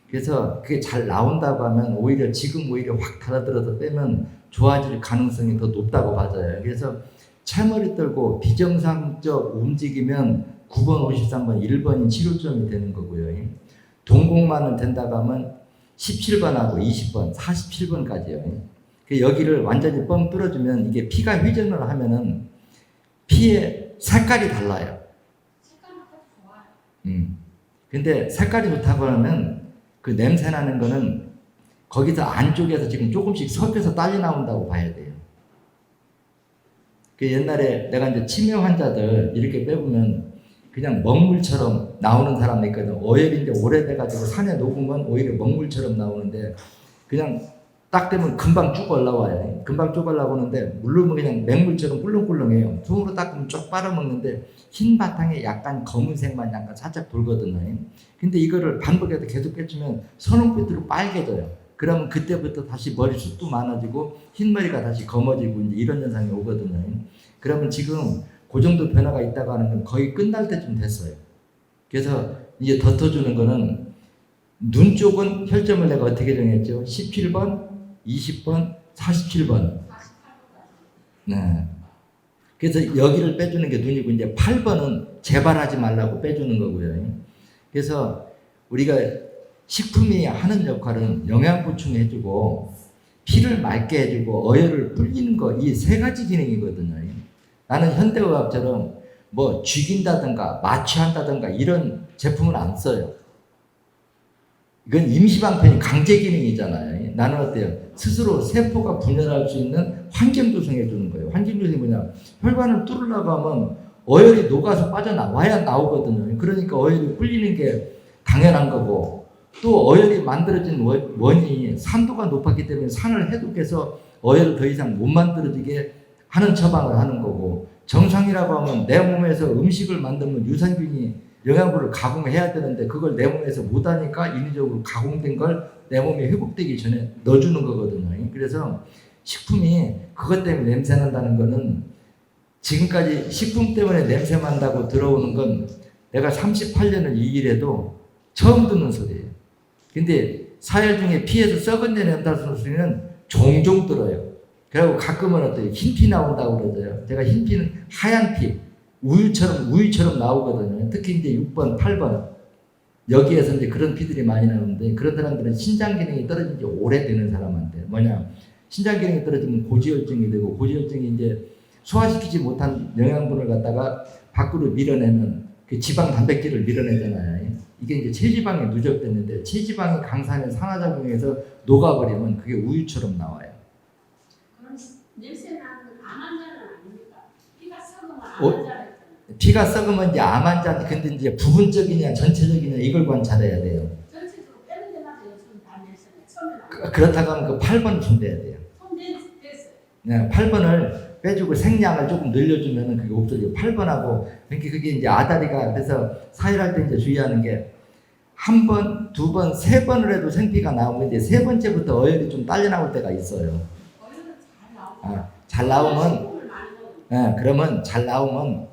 그래서 그게 잘 나온다고 하면 오히려 지금 오히려 확 달아들어서 빼면 좋아질 가능성이 더 높다고 봐져요. 그래서 채머리 떨고 비정상적 움직이면 9번, 53번, 1번이 치료점이 되는 거고요. 동공만은 된다고 하면 17번하고 20번, 47번까지요. 여기를 완전히 뻥 뚫어주면 이게 피가 회전을 하면은 피의 색깔이 달라요. 색깔은 좋아요. 근데 색깔이 좋다고 하면 그 냄새 나는 거는 거기서 안쪽에서 지금 조금씩 섞여서 딸려 나온다고 봐야 돼요. 그 옛날에 내가 이제 치매 환자들 이렇게 빼보면 그냥 먹물처럼 나오는 사람이 있거든. 어혈이 이제 오래돼가지고 산에 녹으면 오히려 먹물처럼 나오는데 그냥 딱 되면 금방 쭉 올라와요. 금방 쭉 올라오는데 물르면 그냥 맹물처럼 꿀렁꿀렁해요. 손으로 닦으면 쭉 빨아먹는데 흰 바탕에 약간 검은색만 약간 살짝 돌거든요. 근데 이거를 반복해서 계속 빼주면 선홍빛으로 빨개져요. 그러면 그때부터 다시 머리숱도 많아지고 흰머리가 다시 검어지고 이제 이런 현상이 오거든요. 그러면 지금 그 정도 변화가 있다고 하는 건 거의 끝날 때쯤 됐어요. 그래서 이제 덧어주는 거는 눈 쪽은 혈점을 내가 어떻게 정했죠? 17번, 20번, 47번. 네. 그래서 여기를 빼주는 게 눈이고 이제 8번은 재발하지 말라고 빼주는 거고요. 그래서 우리가 식품이 하는 역할은 영양 보충해주고 피를 맑게 해주고 어혈을 불리는 거 이 세 가지 기능이거든요. 나는 현대의학처럼 뭐 죽인다든가 마취한다든가 이런 제품을 안 써요. 이건 임시방편이 강제 기능이잖아요. 나는 어때요? 스스로 세포가 분열할 수 있는 환경 조성해 주는 거예요. 환경 조성이 뭐냐? 혈관을 뚫으려고 하면 어혈이 녹아서 빠져나와야 나오거든요. 그러니까 어혈이 불리는 게 당연한 거고 또 어혈이 만들어진 원인이 산도가 높았기 때문에 산을 해독해서 어혈을 더 이상 못 만들어지게 하는 처방을 하는 거고 정상이라고 하면 내 몸에서 음식을 만들면 유산균이 영양분을 가공해야 되는데 그걸 내 몸에서 못하니까 인위적으로 가공된 걸 내 몸에 회복되기 전에 넣어주는 거거든요. 그래서 식품이 그것 때문에 냄새 난다는 거는 지금까지 식품 때문에 냄새 난다고 들어오는 건 내가 38년을 이 일해도 처음 듣는 소리예요. 근데 사열 중에 피에서 썩은 내 난다는 소리는 종종 들어요. 그리고 가끔은 어때요? 흰피 나온다고 그러죠. 제가 흰피는 하얀 피, 우유처럼 나오거든요. 특히 이제 6번, 8번. 여기에서 이제 그런 피들이 많이 나오는데 그런 사람들은 신장 기능이 떨어진 지 오래되는 사람한테 뭐냐? 신장 기능이 떨어지면 고지혈증이 되고 고지혈증이 이제 소화시키지 못한 영양분을 갖다가 밖으로 밀어내는 그 지방 단백질을 밀어내잖아요. 이게 이제 체지방에 누적됐는데 체지방이 강산의 산화작용에서 녹아버리면 그게 우유처럼 나와요. 그럼 냄새 나는 암 환자는 아닙니까? 피가 썩으면 암 환자는 피가 썩으면 이제 암 환자, 근데 이제 부분적이냐 전체적이냐 이걸 관찰해야 돼요. 전체적으로 빼는 데마다 요즘 다 냄새나. 처음에는 그렇다고 하면 그 8번 손대야 돼요. 손댔어요. 네, 8번을 빼주고 생량을 조금 늘려주면 그게 없어지고 8번하고 그러니까 그게 이제 아다리가 그래서 사일할 때 이제 주의하는 게 한 번, 두 번, 세 번을 해도 생피가 나오면 이제 세 번째부터 어혈이 좀 딸려 나올 때가 있어요. 어혈은 잘 나오고. 잘 나오면 그러면 잘 나오면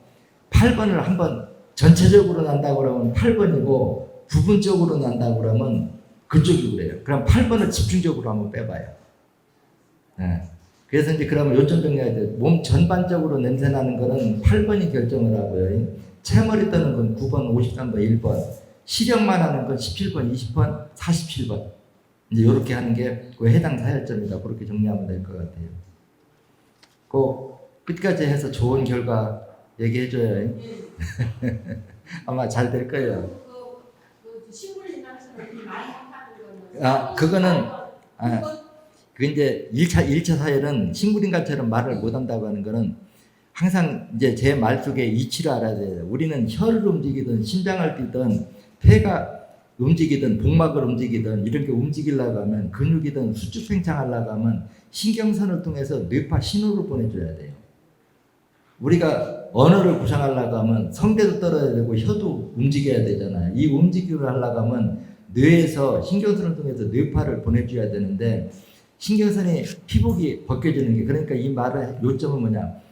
8번을 한번 전체적으로 난다고 그러면 8번이고 부분적으로 난다고 그러면 그쪽이 그래요. 그럼 8번을 집중적으로 한번 빼봐요. 그래서 이제 그러면 요점 정리해야 돼요. 몸 전반적으로 냄새 나는 거는 8번이 결정을 하고요. 채머리 떠는 건 9번, 53번, 1번. 시력만 하는 건 17번, 20번, 47번. 이제 이렇게 하는 게 그 해당 사혈점이다. 그렇게 정리하면 될 것 같아요. 꼭 끝까지 해서 좋은 결과 얘기해줘요. 아마 잘 될 거예요. 그 이제 1차 사열은 식물인간처럼 말을 못한다고 하는 거는 항상 이제 제 말 속에 이치를 알아야 돼요. 우리는 혀를 움직이든 심장을 뛰든 폐가 움직이든 복막을 움직이든 이렇게 움직이려고 하면 근육이든 수축 팽창하려고 하면 신경선을 통해서 뇌파 신호를 보내줘야 돼요. 우리가 언어를 구상하려고 하면 성대도 떨어야 되고 혀도 움직여야 되잖아요. 이 움직임을 하려고 하면 뇌에서 신경선을 통해서 뇌파를 보내줘야 되는데 신경선이 피복이 벗겨지는 게 그러니까 이 말의 요점은 뭐냐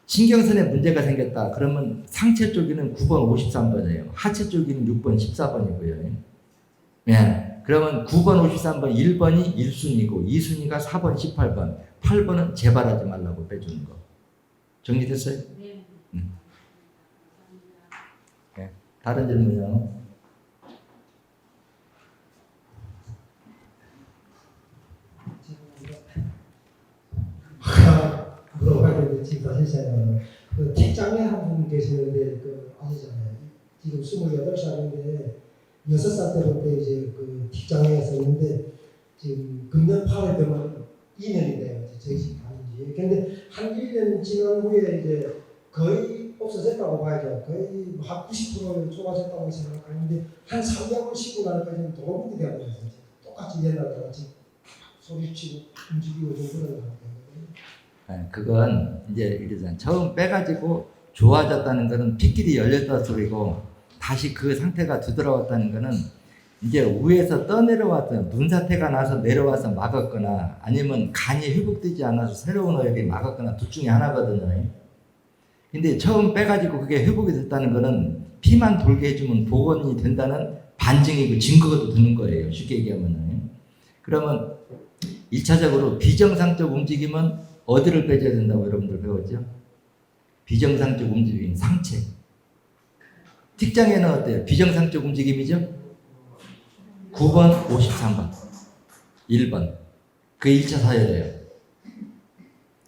신경선에 문제가 생겼다 그러면 상체 쪽에는 9번 53번이에요. 하체 쪽에는 6번 14번이고요. 예. 그러면 9번 53번 1번이 1순위고 2순위가 4번 18번 8번은 재발하지 말라고 빼주는 거. 정리됐어요? 네. 네. 다른 질문이요. 물어봐야 되는데 지금 다 실세는 그 직장에 한 분 계시는데 그 아시잖아요. 지금 28살인데 6살 때부터 이제 그 직장에서 있는데 지금 금년 8월 되면 2년이 돼요. 저희 집 다닌지. 근데 한 1년 지난 후에 이제 거의 없어졌다고 봐야죠. 거의 한 90% 좁아졌다고 생각하는데 한 3개월 쉬고 나니까 도로분이 되어버렸어요. 똑같이 옛날과 같이 소리치고 움직이고 좀 그런 것 같아요. 네, 그건 이제 이러잖아요. 처음 빼가지고 좋아졌다는 거는 핏길이 열렸다 소리고 다시 그 상태가 되돌아왔다는 거는 이제 위에서 떠내려왔던 눈사태가 나서 내려와서 막았거나 아니면 간이 회복되지 않아서 새로운 어혈이 막았거나 둘 중에 하나거든요. 근데 처음 빼가지고 그게 회복이 됐다는 거는 피만 돌게 해주면 복원이 된다는 반증이고 증거가 되는 거예요. 쉽게 얘기하면은. 그러면 1차적으로 비정상적 움직임은 어디를 빼줘야 된다고 여러분들 배웠죠? 비정상적 움직임, 상체. 틱장에는 어때요? 비정상적 움직임이죠? 9번, 53번, 1번. 그 1차 사열이에요.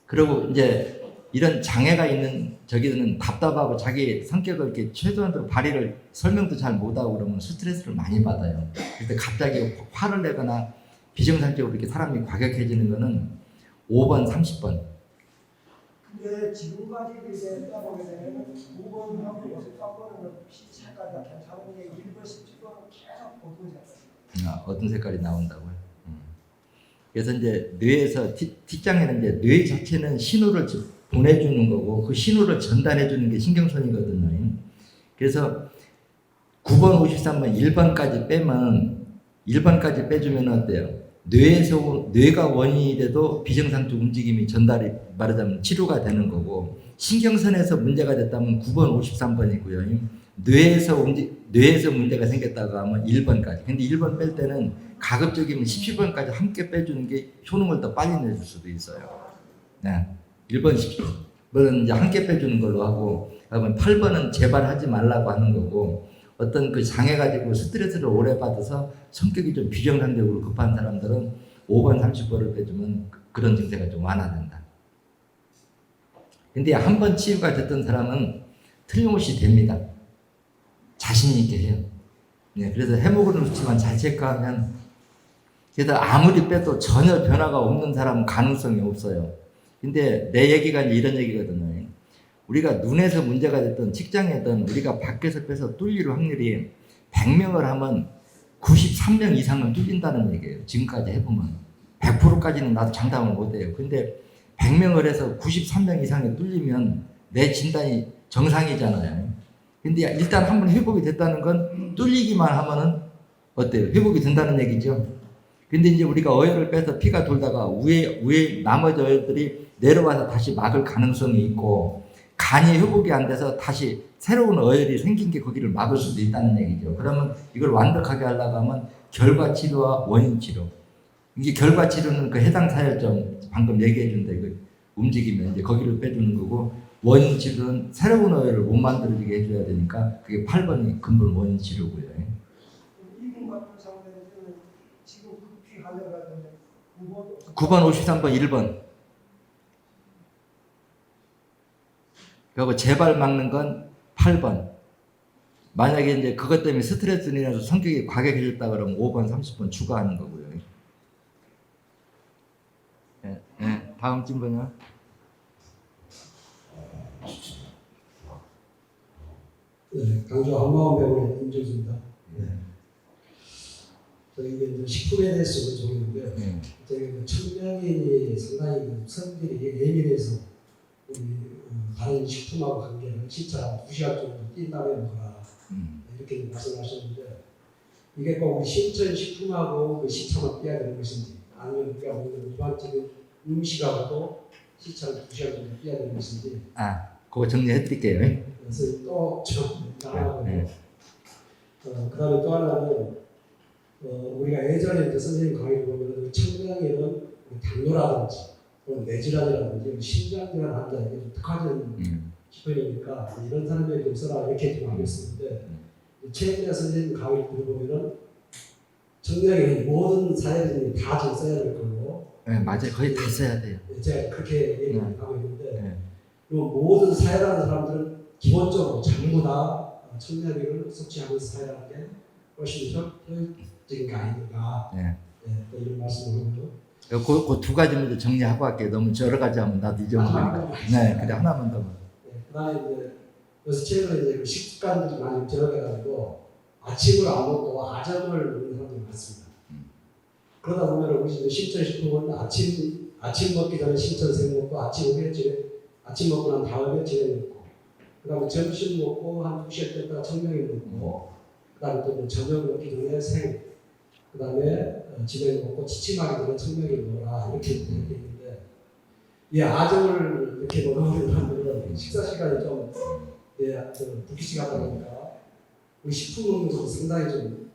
그리고 이제 이런 장애가 있는 저기들은 답답하고 자기 성격을 이렇게 최소한으로 발휘를 설명도 잘 못하고 그러면 스트레스를 많이 받아요. 그때 갑자기 화를 내거나 비정상적으로 이렇게 사람이 과격해지는 거는 5번, 30번. 근데 지금까지 이제 따보게 되면 9번하고 53번은 색깔이 괜찮은데 1번, 17번은 계속 보통이잖아요. 어떤 색깔이 나온다고요? 그래서 이제 뇌에서 T장에는 이제 뇌 자체는 신호를 보내주는 거고 그 신호를 전달해주는 게 신경선이거든요. 그래서 9번, 53번, 1번까지 빼면 1번까지 빼주면 어때요? 뇌가 원인이 돼도 비정상적 움직임이 전달이 말하자면 치료가 되는 거고 신경선에서 문제가 됐다면 9번, 53번이고요. 뇌에서 문제가 생겼다고 하면 1번까지. 근데 1번 뺄 때는 가급적이면 17번까지 함께 빼주는 게 효능을 더 빨리 내줄 수도 있어요. 네. 1번, 17번은 이제 함께 빼주는 걸로 하고, 그러면 8번은 재발하지 말라고 하는 거고, 어떤 그 장애 가지고 스트레스를 오래 받아서 성격이 좀 비정상적으로 급한 사람들은 5번, 30번을 빼주면 그런 증세가 좀 완화된다. 근데 한 번 치유가 됐던 사람은 틀림없이 됩니다. 자신 있게 해요. 네, 그래서 헤모글로비치만 잘 체크하면, 그래서 아무리 빼도 전혀 변화가 없는 사람은 가능성이 없어요. 근데 내 얘기가 이제 이런 얘기거든요. 우리가 눈에서 문제가 됐던 직장이든 우리가 밖에서 빼서 뚫릴 확률이 100명을 하면 93명 이상은 뚫린다는 얘기예요. 지금까지 해보면 100%까지는 나도 장담을 못해요. 근데 100명을 해서 93명 이상이 뚫리면 내 진단이 정상이잖아요. 근데 일단 한번 회복이 됐다는 건 뚫리기만 하면은 어때요? 회복이 된다는 얘기죠. 근데 이제 우리가 어혈을 빼서 피가 돌다가 위에 나머지 어혈들이 내려와서 다시 막을 가능성이 있고 간이 회복이 안 돼서 다시 새로운 어혈이 생긴 게 거기를 막을 수도 있다는 얘기죠. 그러면 이걸 완벽하게 하려고 하면 결과 치료와 원인 치료. 이게 결과 치료는 그 해당 사혈점 방금 얘기해 준 대로 움직이면 이제 거기를 빼주는 거고 원인 치료는 새로운 어혈을 못 만들어지게 해줘야 되니까 그게 8번이 근본 원인 치료고요. 지금 급히 하려고 하는데 9번, 53번, 1번. 그리고 재발 막는 건 8번. 만약에 이제 그것 때문에 스트레스로 인해서 성격이 과격해졌다 그러면 5번, 30번 추가하는 거고요. 예, 예. 다음 질문요. 네, 강조 한마음 배우의 임종수입니다. 네. 저희 이제 식품에 대해서 적었는데 예. 저희 청명인이 상당히 성질이 예민해서 우리 다른 식품하고 관계를 시차 2시간 정도 뛴 다음에 먹어라 이렇게 말씀하셨는데 이게 꼭 우리 신천 식품하고 그 시차만 뛰어야 되는 것인지 아니면 우리가 먹는 일반적인 음식하고도 시차를 2시간 정도 뛰어야 되는 것인지 아, 그거 정리해 드릴게요. 그래서 또좀 나가고요. 네. 그다음에 또 하나는 우리가 예전에 이제 선생님 강의를 보면 청명에는 당뇨라든지 또는 뇌질환이라든지 심장질환 환자에게 좀 특화된 식품이니까 이런 사람들이 좀 써라 이렇게 좀 알겠었는데 최근에 선생님 강의를 들어보면은 청명에는 모든 사회인이 다 좀 써야 될 거고 네, 맞아요. 거의 다 써야 돼요. 제가 그렇게 얘기하고 있는데 네. 그리고 모든 사회라는 사람들은 기본적으로 전부 다 청량액을 섭취하는 사회라는 게 훨씬 더 효율적인 게 아닌가 네. 또 이런 말씀을 하고요. 그 두 가지 먼저 정리하고 할게요. 너무 여러 가지 하면 나도 잊어먹으니까. 네, 그래 하나만 더. 그다음에 이제 요새 최근에 이제 그 식습관들이 많이 변해가지고 아침을 안 먹고 아점을 먹는 사람들이 많습니다. 그러다 보면 우리 이제 신천식품은 아침 먹기 전에 신천생 먹고 아침 먹고 난 다음에 진행 먹고 그다음에 점심 먹고 한 2시간 됐다가 청명이 먹고 그다음에 또 저녁 먹기 전에 생 그다음에 진행 먹고 지침하기 전에 청명이 먹어라 이렇게 얘기했는데 이 아점을 이렇게 먹어버리는 사람들은 식사 시간이 좀 불규칙하다 보니까 우리 식품 먹는 것도 상당히 좀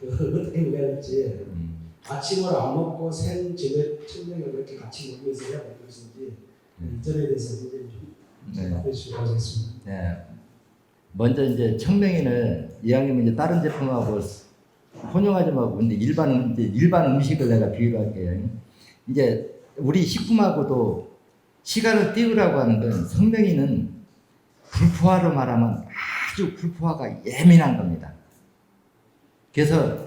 어떻게 먹어야 될지 아침을 안 먹고 생 진행 청명을 이렇게 같이 먹으면서 해야 되는 것인지 이 점에 대해서 굉장히 좀 답해 주시기 바라겠습니다. 네. 먼저 이제 청명이는 이왕이면 이제 다른 제품하고 혼용하지 말고 근데 일반 음식을 내가 비유를 할게요. 이제 우리 식품하고도 시간을 띄우라고 하는 건 성명이는 불포화로 말하면 아주 불포화가 예민한 겁니다. 그래서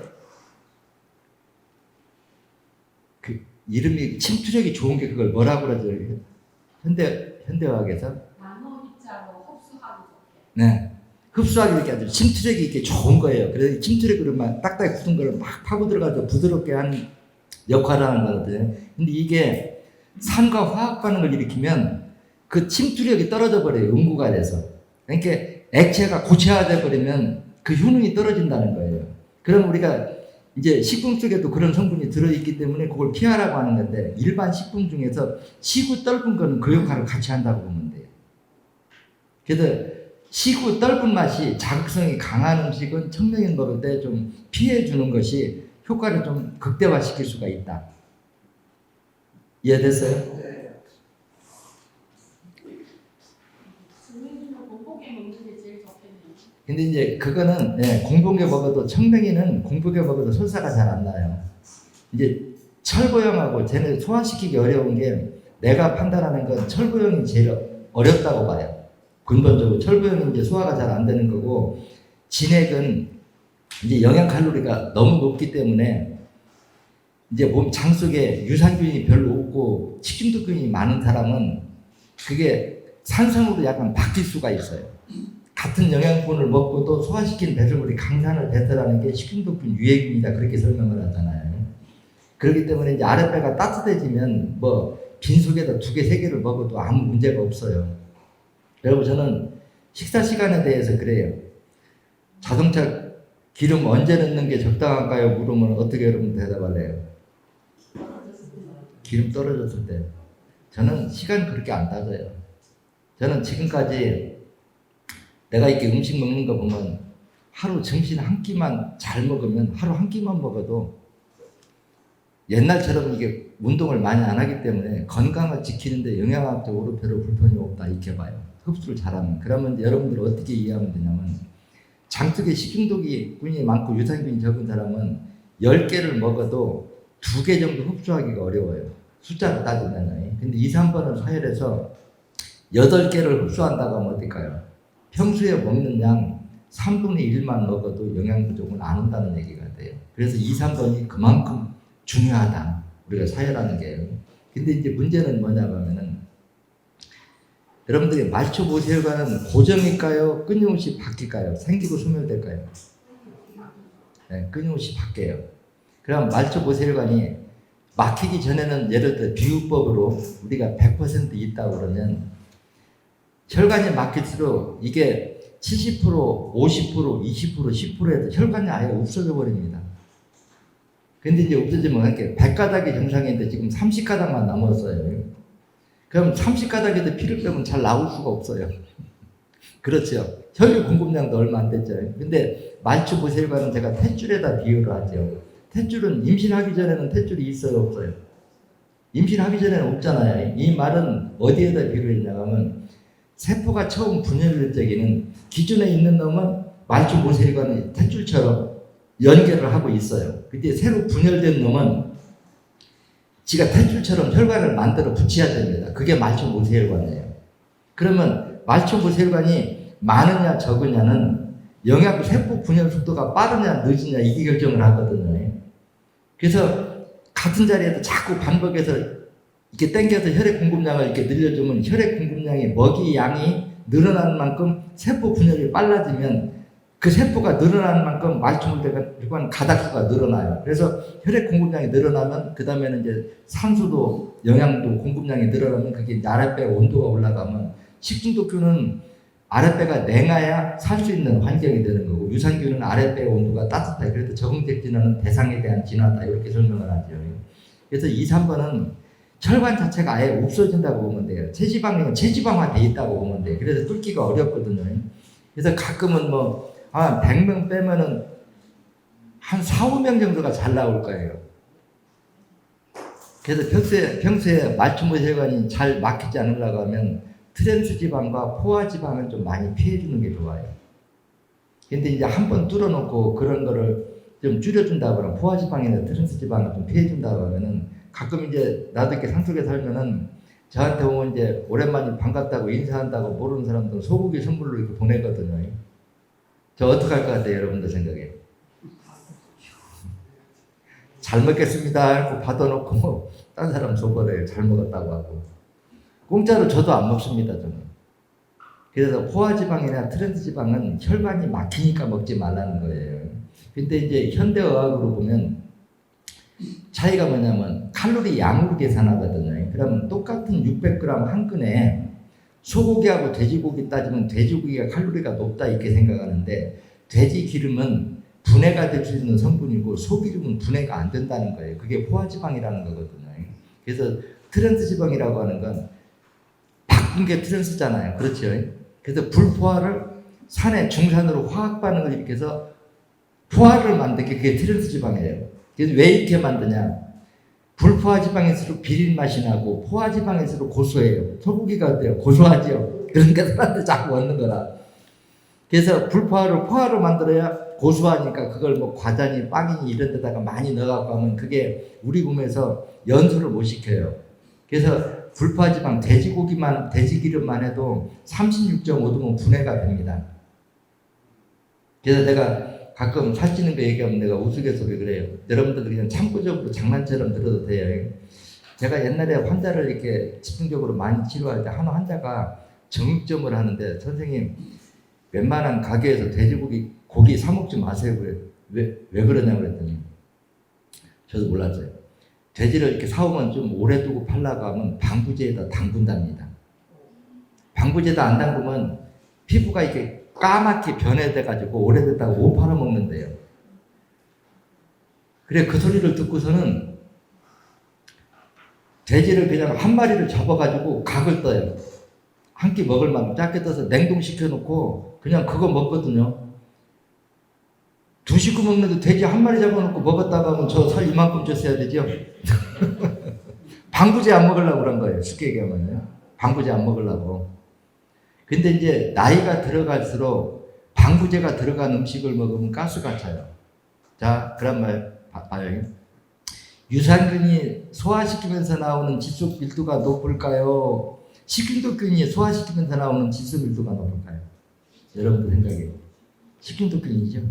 그 이름이 침투력이 좋은 게 그걸 뭐라고 그러죠? 현대화학에서 나노입자로 흡수하기 좋게. 네. 흡수하기 이렇게 아주 침투력이 이렇게 좋은 거예요. 그래서 침투력으로 막 딱딱히 굳은 거를 막 파고 들어가서 부드럽게 하는 역할을 하는 거거든요. 근데 이게 산과 화학 반응을 일으키면 그 침투력이 떨어져 버려요. 응고가 돼서. 그러니까 액체가 고체화돼 버리면 그 효능이 떨어진다는 거예요. 그럼 우리가 이제 식품 속에도 그런 성분이 들어있기 때문에 그걸 피하라고 하는 건데 일반 식품 중에서 시고 떫은 거는 그 역할을 같이 한다고 보면 돼요. 그래서 시고 떫은 맛이 자극성이 강한 음식은 청명인 먹을 때 좀 피해 주는 것이 효과를 좀 극대화시킬 수가 있다. 이해됐어요? 네. 주민들은 공복에 먹는 게 제일 좋겠네요. 근데 이제 그거는 공복에 먹어도 청명이는 공복에 먹어도 설사가 잘 안 나요. 이제 철보형하고 쟤네 소화시키기 어려운 게 내가 판단하는 건 철보형이 제일 어렵다고 봐요. 근본적으로 철보형은 이제 소화가 잘 안 되는 거고 진액은 이제 영양 칼로리가 너무 높기 때문에 이제 몸 장 속에 유산균이 별로 없고 식중독균이 많은 사람은 그게 산성으로 약간 바뀔 수가 있어요. 같은 영양분을 먹고도 소화시키는 배설물이 강산을 배설하는 게 식중독균 유해균이다 그렇게 설명을 하잖아요. 그렇기 때문에 이제 아랫배가 따뜻해지면 뭐 빈속에다 2개, 3개를 먹어도 아무 문제가 없어요. 여러분 저는 식사 시간에 대해서 그래요. 자동차 기름 언제 넣는 게 적당한가요? 물으면 어떻게 여러분 대답할래요? 기름 떨어졌을 때. 저는 시간 그렇게 안 따져요. 저는 지금까지 내가 이렇게 음식 먹는 거 보면 하루 점심 한 끼만 잘 먹으면 하루 한 끼만 먹어도 옛날처럼 이게 운동을 많이 안 하기 때문에 건강을 지키는데 영양학적으로 별로 불편이 없다 이렇게 봐요. 흡수를 잘하면. 그러면 여러분들 어떻게 이해하면 되냐면 장 속에 식중독이 균이 많고 유산균이 적은 사람은 10개를 먹어도 2개 정도 흡수하기가 어려워요. 숫자로 따지면. 근데 2, 3번을 서열해서 8개를 흡수한다고 하면 어떨까요? 평소에 먹는 양 3분의 1만 먹어도 영양 부족은 안 온다는 얘기가 돼요. 그래서 2, 3번이 그만큼 중요하다. 우리가 서열하는 게. 근데 이제 문제는 뭐냐고 하면은 여러분들이 말초보세혈관은 고정일까요? 끊임없이 바뀔까요? 생기고 소멸될까요? 네, 끊임없이 바뀌어요. 그럼 말초보세혈관이 막히기 전에는 예를 들어 비유법으로 우리가 100% 있다고 그러면 혈관이 막힐수록 이게 70%, 50%, 20%, 10%에도 혈관이 아예 없어져 버립니다. 근데 이제 없어지면 이렇게 100가닥이 정상인데 지금 30가닥만 남았어요. 그럼 30가닥에도 피를 빼면 잘 나올 수가 없어요. 그렇죠. 혈류 공급량도 얼마 안 됐죠. 근데 말초보세혈관은 제가 탯줄에다 비유를 하죠. 탯줄은 임신하기 전에는 탯줄이 있어요, 없어요? 임신하기 전에는 없잖아요. 이 말은 어디에다 비유를 했냐고 하면 세포가 처음 분열될 적에는 기존에 있는 놈은 말초보세혈관의 탯줄처럼 연결을 하고 있어요. 근데 새로 분열된 놈은 지가 탯줄처럼 혈관을 만들어 붙여야 됩니다. 그게 말초보세혈관이에요. 그러면 말초보세혈관이 많으냐 적으냐는 영양 세포 분열 속도가 빠르냐 늦으냐 이게 결정을 하거든요. 그래서 같은 자리에도 자꾸 반복해서 이렇게 당겨서 혈액 공급량을 이렇게 늘려주면 혈액 공급량이 먹이 양이 늘어나는 만큼 세포 분열이 빨라지면 그 세포가 늘어나는 만큼 말초보세혈관 가닥수가 늘어나요. 그래서 혈액 공급량이 늘어나면 그 다음에는 이제 산소도 영양도 공급량이 늘어나면 그게 아랫배 온도가 올라가면 식중독균은 아랫배가 냉해야 살 수 있는 환경이 되는 거고 유산균은 아랫배 온도가 따뜻해. 그래서 적응적 진화는 대상에 대한 진화다 이렇게 설명을 하죠. 그래서 2, 3번은 혈관 자체가 아예 없어진다고 보면 돼요. 체지방은 체지방화돼 있다고 보면 돼요. 그래서 뚫기가 어렵거든요. 그래서 가끔은 100명 빼면은 한 4, 5명 정도가 잘 나올 거예요. 그래서 평소에 말초보세혈관이 잘 막히지 않으려고 하면 트랜스 지방과 포화 지방을 좀 많이 피해주는 게 좋아요. 근데 이제 한번 뚫어놓고 그런 거를 좀 줄여준다고 그러면 포화 지방이나 트랜스 지방을 좀 피해준다고 하면은 가끔 이제 나도 이렇게 상속에 살면은 저한테 오면 이제 오랜만에 반갑다고 인사한다고 모르는 사람들 소고기 선물로 이렇게 보내거든요. 저 어떡할 것 같아요, 여러분들 생각에? 잘 먹겠습니다 하고 받아놓고 딴 사람 줘버려요. 잘 먹었다고 하고. 공짜로 저도 안 먹습니다, 저는. 그래서 포화지방이나 트랜스지방은 혈관이 막히니까 먹지 말라는 거예요. 근데 이제 현대의학으로 보면 차이가 뭐냐면 칼로리 양으로 계산하거든요. 그러면 똑같은 600g 한 근에 소고기하고 돼지고기 따지면 돼지고기가 칼로리가 높다 이렇게 생각하는데 돼지 기름은 분해가 될 수 있는 성분이고 소기름은 분해가 안 된다는 거예요. 그게 포화지방이라는 거거든요. 그래서 트랜스지방이라고 하는 건 바꾼 게 트랜스잖아요. 그렇죠? 그래서 불포화를 산의 중산으로 화학 반응을 일으켜서 포화를 만든 게 그게 트랜스지방이에요. 그래서 왜 이렇게 만드냐? 불포화지방일수록 비린 맛이 나고 포화지방일수록 고소해요. 소고기가 어때요? 고소하죠? 그러니까 사람들 자꾸 얻는 거라. 그래서 불포화를 포화로 만들어야 고소하니까 그걸 뭐 과자니 빵이니 이런 데다가 많이 넣어갖고 하면 그게 우리 몸에서 연소를 못 시켜요. 그래서 불포화지방 돼지고기만 돼지기름만 해도 36.5도면 분해가 됩니다. 그래서 내가 가끔 살찌는 거 얘기하면 내가 우스갯소리 그래요. 여러분들 그냥 참고적으로 장난처럼 들어도 돼요. 제가 옛날에 환자를 이렇게 집중적으로 많이 치료할 때 한 환자가 정육점을 하는데 선생님 웬만한 가게에서 돼지고기 고기 사 먹지 마세요. 왜 그러냐고 그랬더니 저도 몰랐어요. 돼지를 이렇게 사오면 좀 오래 두고 팔라고 하면 방부제에다 담근답니다. 방부제에다 안 담그면 피부가 이렇게 까맣게 변해돼가지고 오래됐다고 못 팔아먹는데요. 그래 그 소리를 듣고서는 돼지를 그냥 한 마리를 잡아가지고 각을 떠요. 한 끼 먹을 만큼 작게 떠서 냉동시켜놓고 그냥 그거 먹거든요. 2식구 먹는데 돼지 한 마리 잡아놓고 먹었다가 하면 저 살 이만큼 줬어야 되죠. 방부제 안 먹으려고 그런 거예요. 쉽게 얘기하면요. 방부제 안 먹으려고. 근데 이제 나이가 들어갈수록 방부제가 들어간 음식을 먹으면 가스가 차요. 자, 그런 말 봐요. 유산균이 소화시키면서 나오는 질소 밀도가 높을까요? 식중독균이 소화시키면서 나오는 질소 밀도가 높을까요? 여러분들 생각에 식중독균이죠.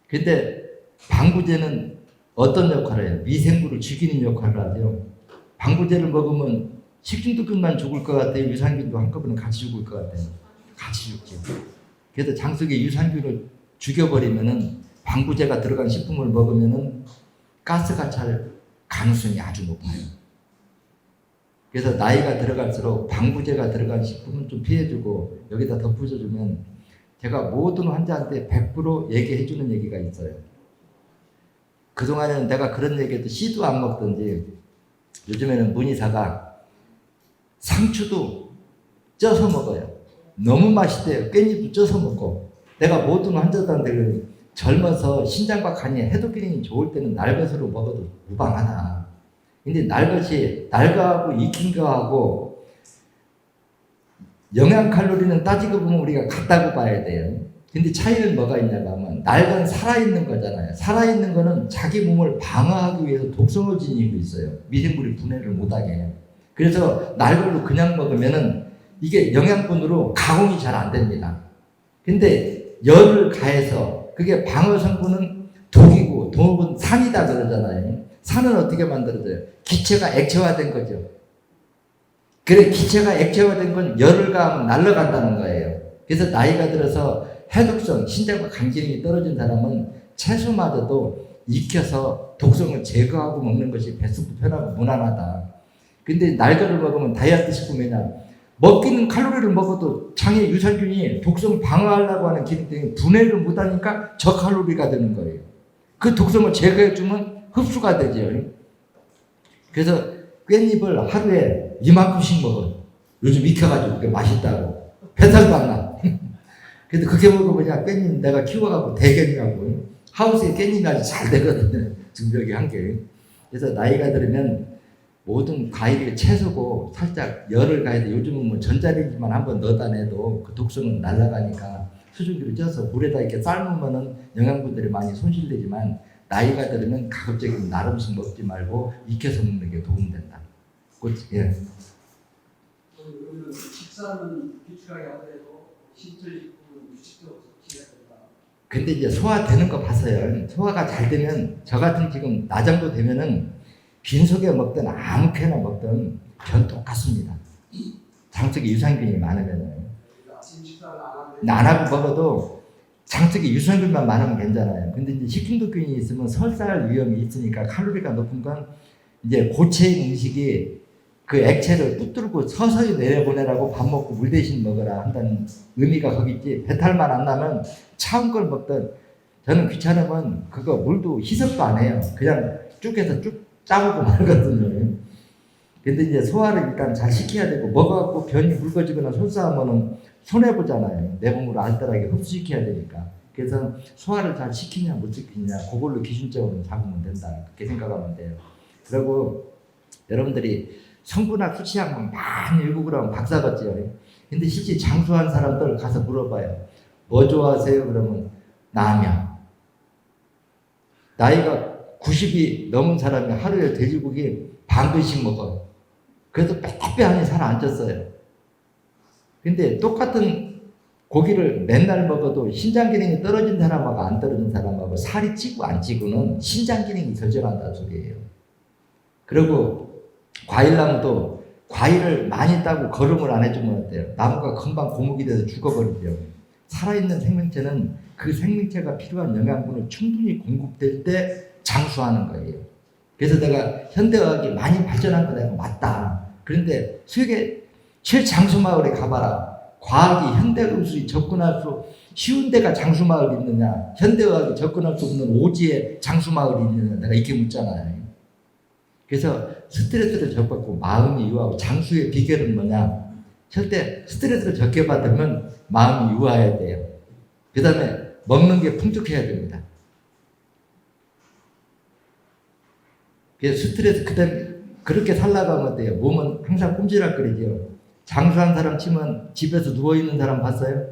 근데 방부제는 어떤 역할을 해요? 미생물을 죽이는 역할을 하죠. 방부제를 먹으면 식중독균만 죽을 것 같아요? 유산균도 한꺼번에 같이 죽을 것 같아요? 같이 죽죠. 그래서 장 속에 유산균을 죽여버리면은 방부제가 들어간 식품을 먹으면은 가스가 찰 가능성이 아주 높아요. 그래서 나이가 들어갈수록 방부제가 들어간 식품은 좀 피해주고 여기다 덧붙여주면 제가 모든 환자한테 100% 얘기해주는 얘기가 있어요. 그동안에는 내가 그런 얘기해도 씨도 안 먹던지 요즘에는 문의사가 상추도 쪄서 먹어요. 너무 맛있대요. 깻잎도 쪄서 먹고. 내가 모든 환자들한테 젊어서 신장과 간이 해독 기능이 좋을 때는 날것으로 먹어도 무방하다. 근데 날것이 날거하고 익힌 거하고 영양 칼로리는 따지고 보면 우리가 같다고 봐야 돼요. 근데 차이는 뭐가 있냐고 하면 날건 살아있는 거잖아요. 살아있는 거는 자기 몸을 방어하기 위해서 독성을 지니고 있어요. 미생물이 분해를 못하게 해요. 그래서 날걸로 그냥 먹으면은 이게 영양분으로 가공이 잘 안 됩니다. 근데 열을 가해서 그게 방어 성분은 독이고 독은 산이다 그러잖아요. 산은 어떻게 만들어져요? 기체가 액체화된 거죠. 그래 기체가 액체화된 건 열을 가하면 날아간다는 거예요. 그래서 나이가 들어서 해독성, 신장과 간 기능이 떨어진 사람은 채소마저도 익혀서 독성을 제거하고 먹는 것이 배수부 편하고 무난하다. 근데 날거를 먹으면 다이어트 식품이냐 먹기는 칼로리를 먹어도 장에 유산균이 독성 방어하려고 하는 기능 때문에 분해를 못하니까 저칼로리가 되는 거예요. 그 독성을 제거해주면 흡수가 되죠. 그래서 깻잎을 하루에 이만큼씩 먹어요. 요즘 익혀가지고 그게 맛있다고. 배탈도 안 나. 근데 그게 먹어보냐 깻잎 내가 키워갖고 대견이라고. 하우스에 깻잎이 아주 잘 되거든요. 지금 여기 한 개. 그래서 나이가 들으면 모든 과일이 채소고 살짝 열을 가해야 돼. 요즘은 뭐 전자레인지만 한번 넣어다 내도 그 독성은 날아가니까 수증기를 쪄서 물에다 이렇게 삶으면은 영양분들이 많이 손실되지만 나이가 들으면 가급적이면 나름씩 먹지 말고 익혀서 먹는 게 도움된다. 예. 그러면 식사는 규칙하게 하더라도 신철식품은 규칙적으로 섭취해야 된다. 근데 이제 소화되는 거 봤어요. 소화가 잘 되면 저 같은 지금 나 정도 되면은 빈속에 먹든 아무렇게나 먹든 전 똑같습니다. 장 속에 유산균이 많으면은 아침 식사를 안 하고 먹어도 장 속에 유산균만 많으면 괜찮아요. 근데 이제 식중독균이 있으면 설사할 위험이 있으니까 칼로리가 높은 건 이제 고체 음식이 그 액체를 붙들고 서서히 내려보내라고 밥 먹고 물 대신 먹어라 한다는 의미가 거기 있지. 배탈만 안 나면 차운 걸 먹든 저는 귀찮으면 그거 물도 희석도 안 해요. 그냥 쭉 해서 쭉 짜고 말거든요. 근데 이제 소화를 일단 잘 시켜야 되고 먹어갖고 변이 묽어지거나 솔사하면은 손해보잖아요. 내 몸으로 알뜰하게 흡수시켜야 되니까. 그래서 소화를 잘 시키냐 못 시키냐 그걸로 기준적으로 잡으면 된다. 그렇게 생각하면 돼요. 그리고 여러분들이 성분학 수치학만 많이 읽고 그러면 박사같지요. 근데 실제 장수한 사람들 가서 물어봐요. 뭐 좋아하세요? 그러면 라면. 나이가 90이 넘은 사람이 하루에 돼지고기 반 근씩 먹어요. 그래도 빼빼하니 살 안 쪘어요. 근데 똑같은 고기를 맨날 먹어도 신장 기능이 떨어진 사람하고 안 떨어진 사람하고 살이 찌고 안 찌고는 신장 기능이 결정한다는 소리예요. 그리고 과일나무도 과일을 많이 따고 거름을 안 해주면 어때요? 나무가 금방 고목이 돼서 죽어버리죠. 살아있는 생명체는 그 생명체가 필요한 영양분을 충분히 공급될 때 장수하는 거예요. 그래서 내가 현대의학이 많이 발전한 거 내가 맞다. 그런데 세계 최장수마을에 가봐라. 과학이 현대의술이 접근할 수 쉬운 데가 장수마을이 있느냐, 현대의학이 접근할 수 없는 오지에 장수마을이 있느냐, 내가 이렇게 묻잖아요. 그래서 스트레스를 적받고 마음이 유하고 장수의 비결은 뭐냐? 절대 스트레스를 적게 받으면 마음이 유화해야 돼요. 그 다음에 먹는 게 풍족해야 됩니다. 그래서 스트레스, 그 다음에 그렇게 살라고 하면 어때요? 몸은 항상 꼼지락거리죠. 장수한 사람 치면 집에서 누워있는 사람 봤어요?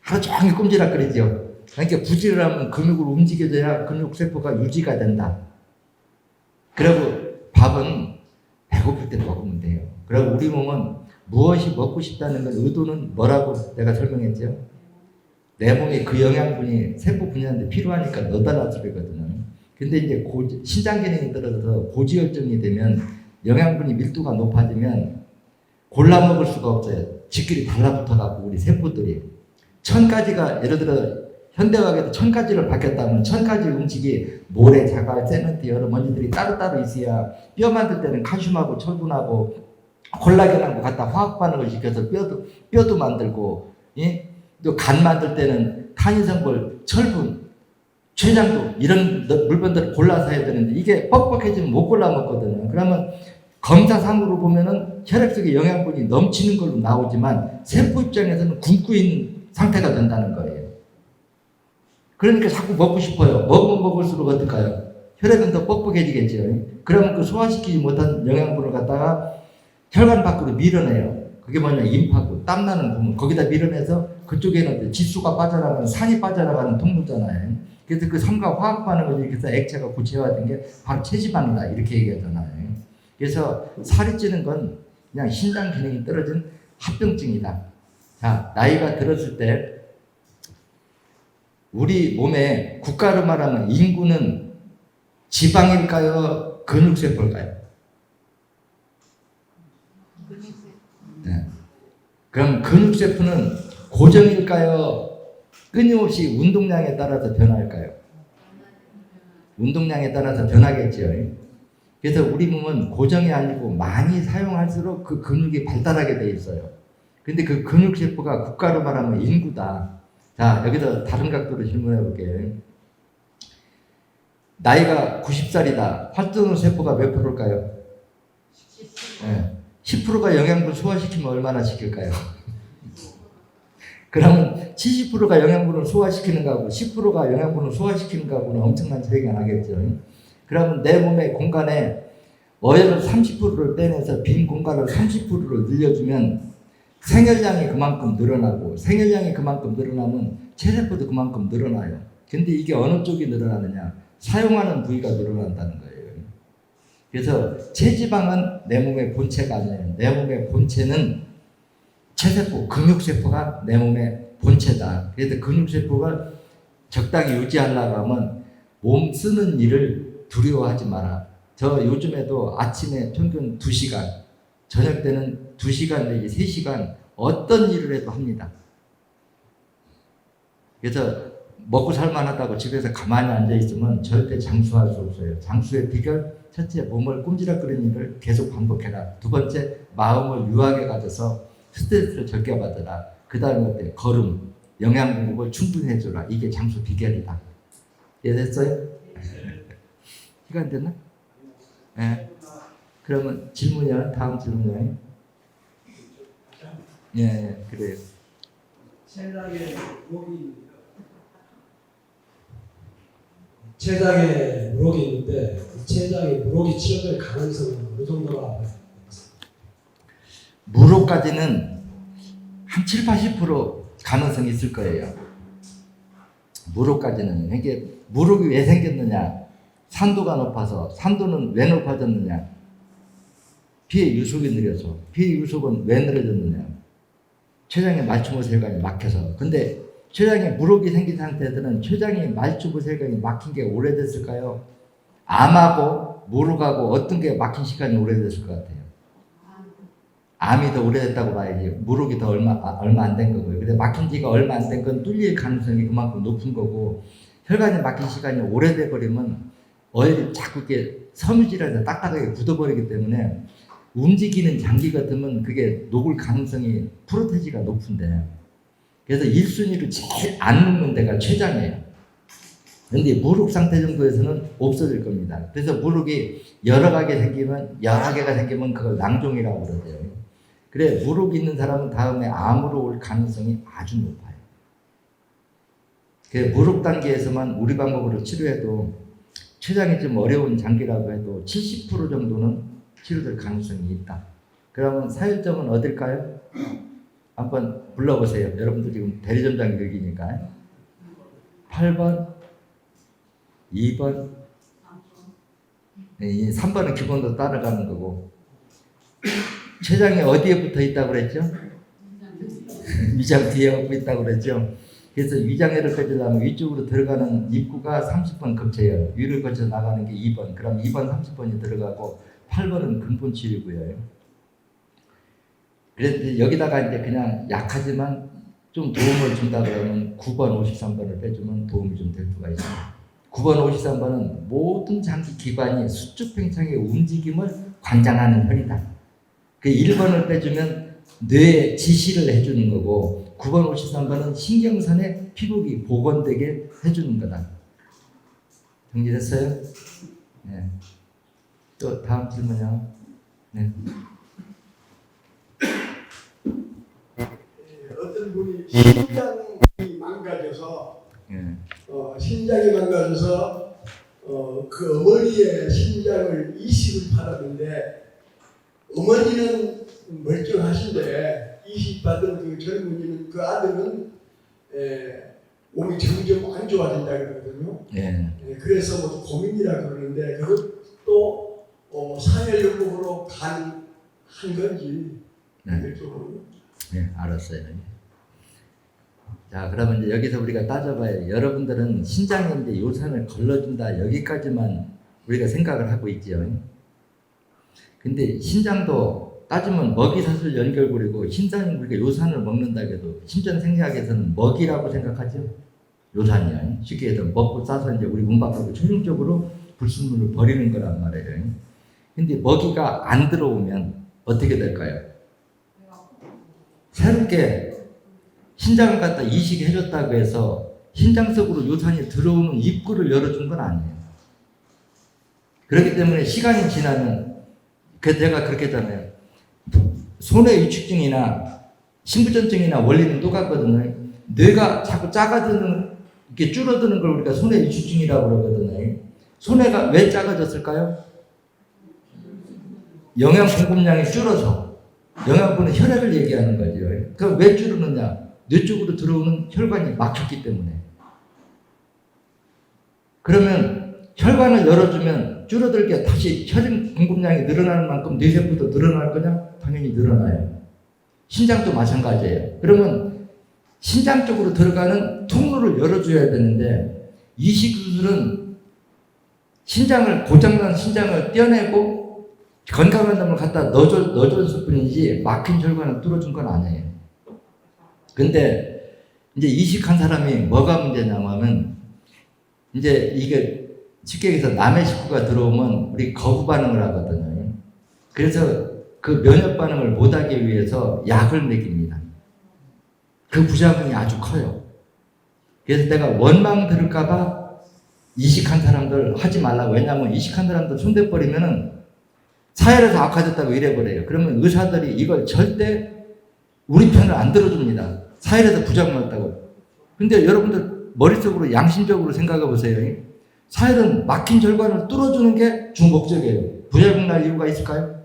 하루 종일 꼼지락거리죠. 그러니까 부지를 하면 근육으로 움직여져야 근육세포가 유지가 된다. 그리고 밥은 배고플 때 먹으면 돼요. 그리고 우리 몸은 무엇이 먹고 싶다는 건 의도는 뭐라고 내가 설명했죠? 내 몸에 그 영양분이 세포 분야인데 필요하니까 넣어달라 소리거든요. 근데 이제 신장 기능이 떨어져서 고지혈증이 되면 영양분이 밀도가 높아지면 골라 먹을 수가 없어요. 지끼리 달라붙어갖고 우리 세포들이 1000가지가 예를 들어 현대화에도 1000가지를 바뀌었다면 1000가지 음식이 모래, 자갈, 세멘트 여러 먼지들이 따로따로 있어야 뼈 만들 때는 칼슘하고 철분하고 콜라겐하고 갖다 화학 반응을 시켜서 뼈도 만들고, 예? 또 간 만들 때는 탄인성분, 철분, 췌장도 이런 물건들을 골라서 해야 되는데 이게 뻑뻑해지면 못 골라 먹거든요. 그러면 검사상으로 보면은 혈액 속에 영양분이 넘치는 걸로 나오지만 세포 입장에서는 굶고 있는 상태가 된다는 거예요. 그러니까 자꾸 먹고 싶어요. 먹으면 먹을수록 어떨까요? 혈액은 더 뻑뻑해지겠죠. 그러면 그 소화시키지 못한 영양분을 갖다가 혈관 밖으로 밀어내요. 그게 뭐냐, 임파구, 땀나는 부분, 거기다 밀어내서 그쪽에는 지수가 빠져나가는, 산이 빠져나가는 통로잖아요. 그래서 그 섬과 화학 반응을 일으켜서 액체가 구체화된 게 바로 체지방이다, 이렇게 얘기하잖아요. 그래서 살이 찌는 건 그냥 신장 기능이 떨어진 합병증이다. 자, 나이가 들었을 때 우리 몸에 국가로 말하면 인구는 지방일까요? 근육세포일까요? 네. 그럼 근육세포는 고정일까요? 끊임없이 운동량에 따라서 변할까요? 운동량에 따라서 변하겠죠. 그래서 우리 몸은 고정이 아니고 많이 사용할수록 그 근육이 발달하게 돼 있어요. 근데 그 근육세포가 국가로 말하면 인구다. 자, 여기서 다른 각도로 질문해 볼게요. 나이가 90살이다. 활동성 세포가 몇 프로일까요? 10%가 영양분 소화시키면 얼마나 시킬까요? 그러면 70%가 영양분을 소화시키는 거하고 10%가 영양분을 소화시키는 거하고는 엄청난 차이가 나겠죠. 그러면 내 몸의 공간에 어혈을 30%를 빼내서 빈 공간을 30%를 늘려주면 생혈량이 그만큼 늘어나고 생혈량이 그만큼 늘어나면 체세포도 그만큼 늘어나요. 근데 이게 어느 쪽이 늘어나느냐? 사용하는 부위가 늘어난다는 거예요. 그래서 체지방은 내 몸의 본체가 아니에요. 내 몸의 본체는 체세포, 근육세포가 내 몸의 본체다. 그래서 근육세포가 적당히 유지하려고 하면 몸 쓰는 일을 두려워하지 마라. 저 요즘에도 아침에 평균 2시간, 저녁 때는 2시간 내지 3시간 어떤 일을 해도 합니다. 그래서 먹고 살만하다고 집에서 가만히 앉아있으면 절대 장수할 수 없어요. 장수의 비결, 첫째, 몸을 꼼지락거리는 일을 계속 반복해라. 두 번째, 마음을 유하게 가져서 스트레스를 적게 받으라. 그 다음에 걸음, 영양 공급을 충분히 해줘라. 이게 장수 비결이다. 이해됐어요? 시간 됐나? 네. 그러면 질문이요. 다음 질문이요. 예, 그래요. 췌장에 물혹이 있는데 그 췌장에 물혹이 치료될 가능성은 어느 정도가 있습니까? 무록까지는 한 7, 80% 가능성이 있을 거예요. 무록까지는. 이게 무록이 왜 생겼느냐? 산도가 높아서. 산도는 왜 높아졌느냐? 피의 유속이 느려서. 피의 유속은 왜 느려졌느냐? 췌장의 말주부세관이 막혀서. 근데 췌장에 물혹이 생긴 상태들은 췌장의 말주부세관이 막힌 게 오래됐을까요? 암하고 물혹하고 어떤 게 막힌 시간이 오래됐을 것 같아요? 암이 더 오래됐다고 봐야지. 물혹이 더 얼마 안 된 거고요. 근데 막힌 지가 얼마 안 된 건 뚫릴 가능성이 그만큼 높은 거고, 혈관이 막힌 시간이 오래돼 버리면 어혈이 자꾸 이렇게 섬유질에서 딱딱하게 굳어버리기 때문에 움직이는 장기 같으면 그게 녹을 가능성이 프로테지가 높은데, 그래서 1순위로 제일 안 녹는 데가 췌장이에요. 근데 무록 상태 정도에서는 없어질 겁니다. 그래서 무록이 여러 개가 생기면 그걸 낭종이라고 그러죠. 그래, 무록 있는 사람은 다음에 암으로 올 가능성이 아주 높아요. 그 무록 단계에서만 우리 방법으로 치료해도 췌장이 좀 어려운 장기라고 해도 70% 정도는 치료될 가능성이 있다. 그러면 사유점은 어딜까요? 한번 불러보세요. 여러분들 지금 대리점장 얘기니까. 8번, 2번, 3번은 기본으로 따라가는 거고. 췌장이 어디에 붙어 있다고 그랬죠? 위장 뒤에 붙어 있다고 그랬죠? 그래서 위장애를 빼주려면 위쪽으로 들어가는 입구가 30번 거쳐요. 위를 거쳐 나가는 게 2번. 그럼 2번 30번이 들어가고 8번은 근본 치료고요. 그래서 여기다가 이제 그냥 약하지만 좀 도움을 준다 그러면 9번, 53번을 빼주면 도움이 좀 될 수가 있어요. 9번, 53번은 모든 장기 기관이 수축팽창의 움직임을 관장하는 혈이다. 그 1번을 빼주면 뇌에 지시를 해주는 거고 9번, 53번은 신경선의 피복이 복원되게 해주는 거다. 정리됐어요? 네. 또 다음 질문이요. 네. 어떤 분이 신장이 망가져서 네. 신장이 망가져서 그 어머니의 신장을 이식을 받았는데 어머니는 멀쩡하신데 이식 받은 그 젊은이는 그 아들은 몸이 점점 안 좋아진다 그러거든요. 네. 그래서 뭐 고민이라 그러는데 그것도 사회연구로 한 건지 네. 이쪽으로. 네, 알았어요. 자, 그러면 이제 여기서 우리가 따져봐요. 여러분들은 신장에 이제 요산을 걸러준다 여기까지만 우리가 생각을 하고 있지요. 근데 신장도 따지면 먹이사슬 연결고리고 신장이 우리가 요산을 먹는다 해도 신전생리학에서는 먹이라고 생각하죠. 요산이요. 쉽게 해서 먹고 싸서 이제 우리 문 밖으로 최종적으로 불순물을 버리는 거란 말이에요. 근데 먹이가 안 들어오면 어떻게 될까요? 새롭게 신장을 갖다 이식해줬다고 해서 신장 속으로 요산이 들어오는 입구를 열어준 건 아니에요. 그렇기 때문에 시간이 지나면 그래서 제가 그렇게 했잖아요. 손해 위축증이나 신부전증이나 원리는 똑같거든요. 뇌가 자꾸 작아지는 이렇게 줄어드는 걸 우리가 손해 위축증이라고 그러거든요. 손해가 왜 작아졌을까요? 영양 공급량이 줄어서 영양분은 혈액을 얘기하는 거죠. 그럼 왜 줄어드느냐? 뇌 쪽으로 들어오는 혈관이 막혔기 때문에. 그러면 혈관을 열어주면 줄어들게 다시 혈액 공급량이 늘어나는 만큼 뇌세포도 늘어날 거냐? 당연히 늘어나요. 신장도 마찬가지예요. 그러면 신장 쪽으로 들어가는 통로를 열어줘야 되는데 이식술은 신장을 고장난 신장을 떼어내고 건강한 놈을 갖다 넣어줬을 뿐이지 막힌 혈관을 뚫어준 건 아니에요. 근데 이제 이식한 사람이 뭐가 문제냐면 이제 이게 쉽게 얘기해서 남의 식구가 들어오면 우리 거부 반응을 하거든요. 그래서 그 면역 반응을 못하기 위해서 약을 먹입니다. 그 부작용이 아주 커요. 그래서 내가 원망 들을까봐 이식한 사람들 하지 말라고. 왜냐하면 이식한 사람들 손대버리면은 사회에서 악화됐다고 이래버려요. 그러면 의사들이 이걸 절대 우리 편을 안 들어줍니다. 사회에서 부작용났다고. 근데 여러분들 머릿속으로 양심적으로 생각해 보세요. 사회는 막힌 혈관을 뚫어주는 게 주목적이에요. 부작용 날 이유가 있을까요?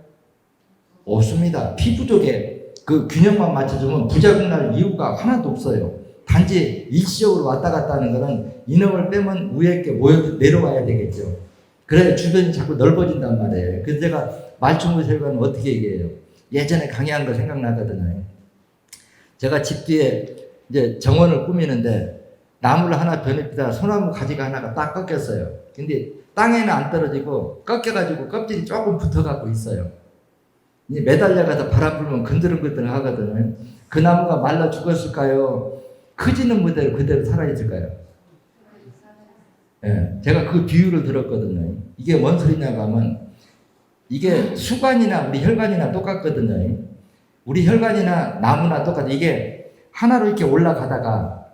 없습니다. 피 부족에 그 균형만 맞춰주면 부작용 날 이유가 하나도 없어요. 단지 일시적으로 왔다 갔다 하는 거는 인형을 빼면 위에 게 모여 내려와야 되겠죠. 그래야 주변이 자꾸 넓어진단 말이에요. 그래서 제가 말충무 혈관은 어떻게 얘기해요? 예전에 강의한 거 생각나거든요. 제가 집 뒤에 이제 정원을 꾸미는데 나무를 하나 변입히다가 소나무 가지가 하나가 딱 꺾였어요. 근데 땅에는 안 떨어지고 꺾여가지고 껍질이 조금 붙어갖고 있어요. 이제 매달려가서 바람 불면 근들근들 하거든요. 그 나무가 말라 죽었을까요? 크지는 못해도 그대로 살아있을까요? 예, 제가 그 비유를 들었거든요. 이게 뭔 소리냐고 하면 이게 수관이나 우리 혈관이나 똑같거든요. 우리 혈관이나 나무나 똑같아. 이게 하나로 이렇게 올라가다가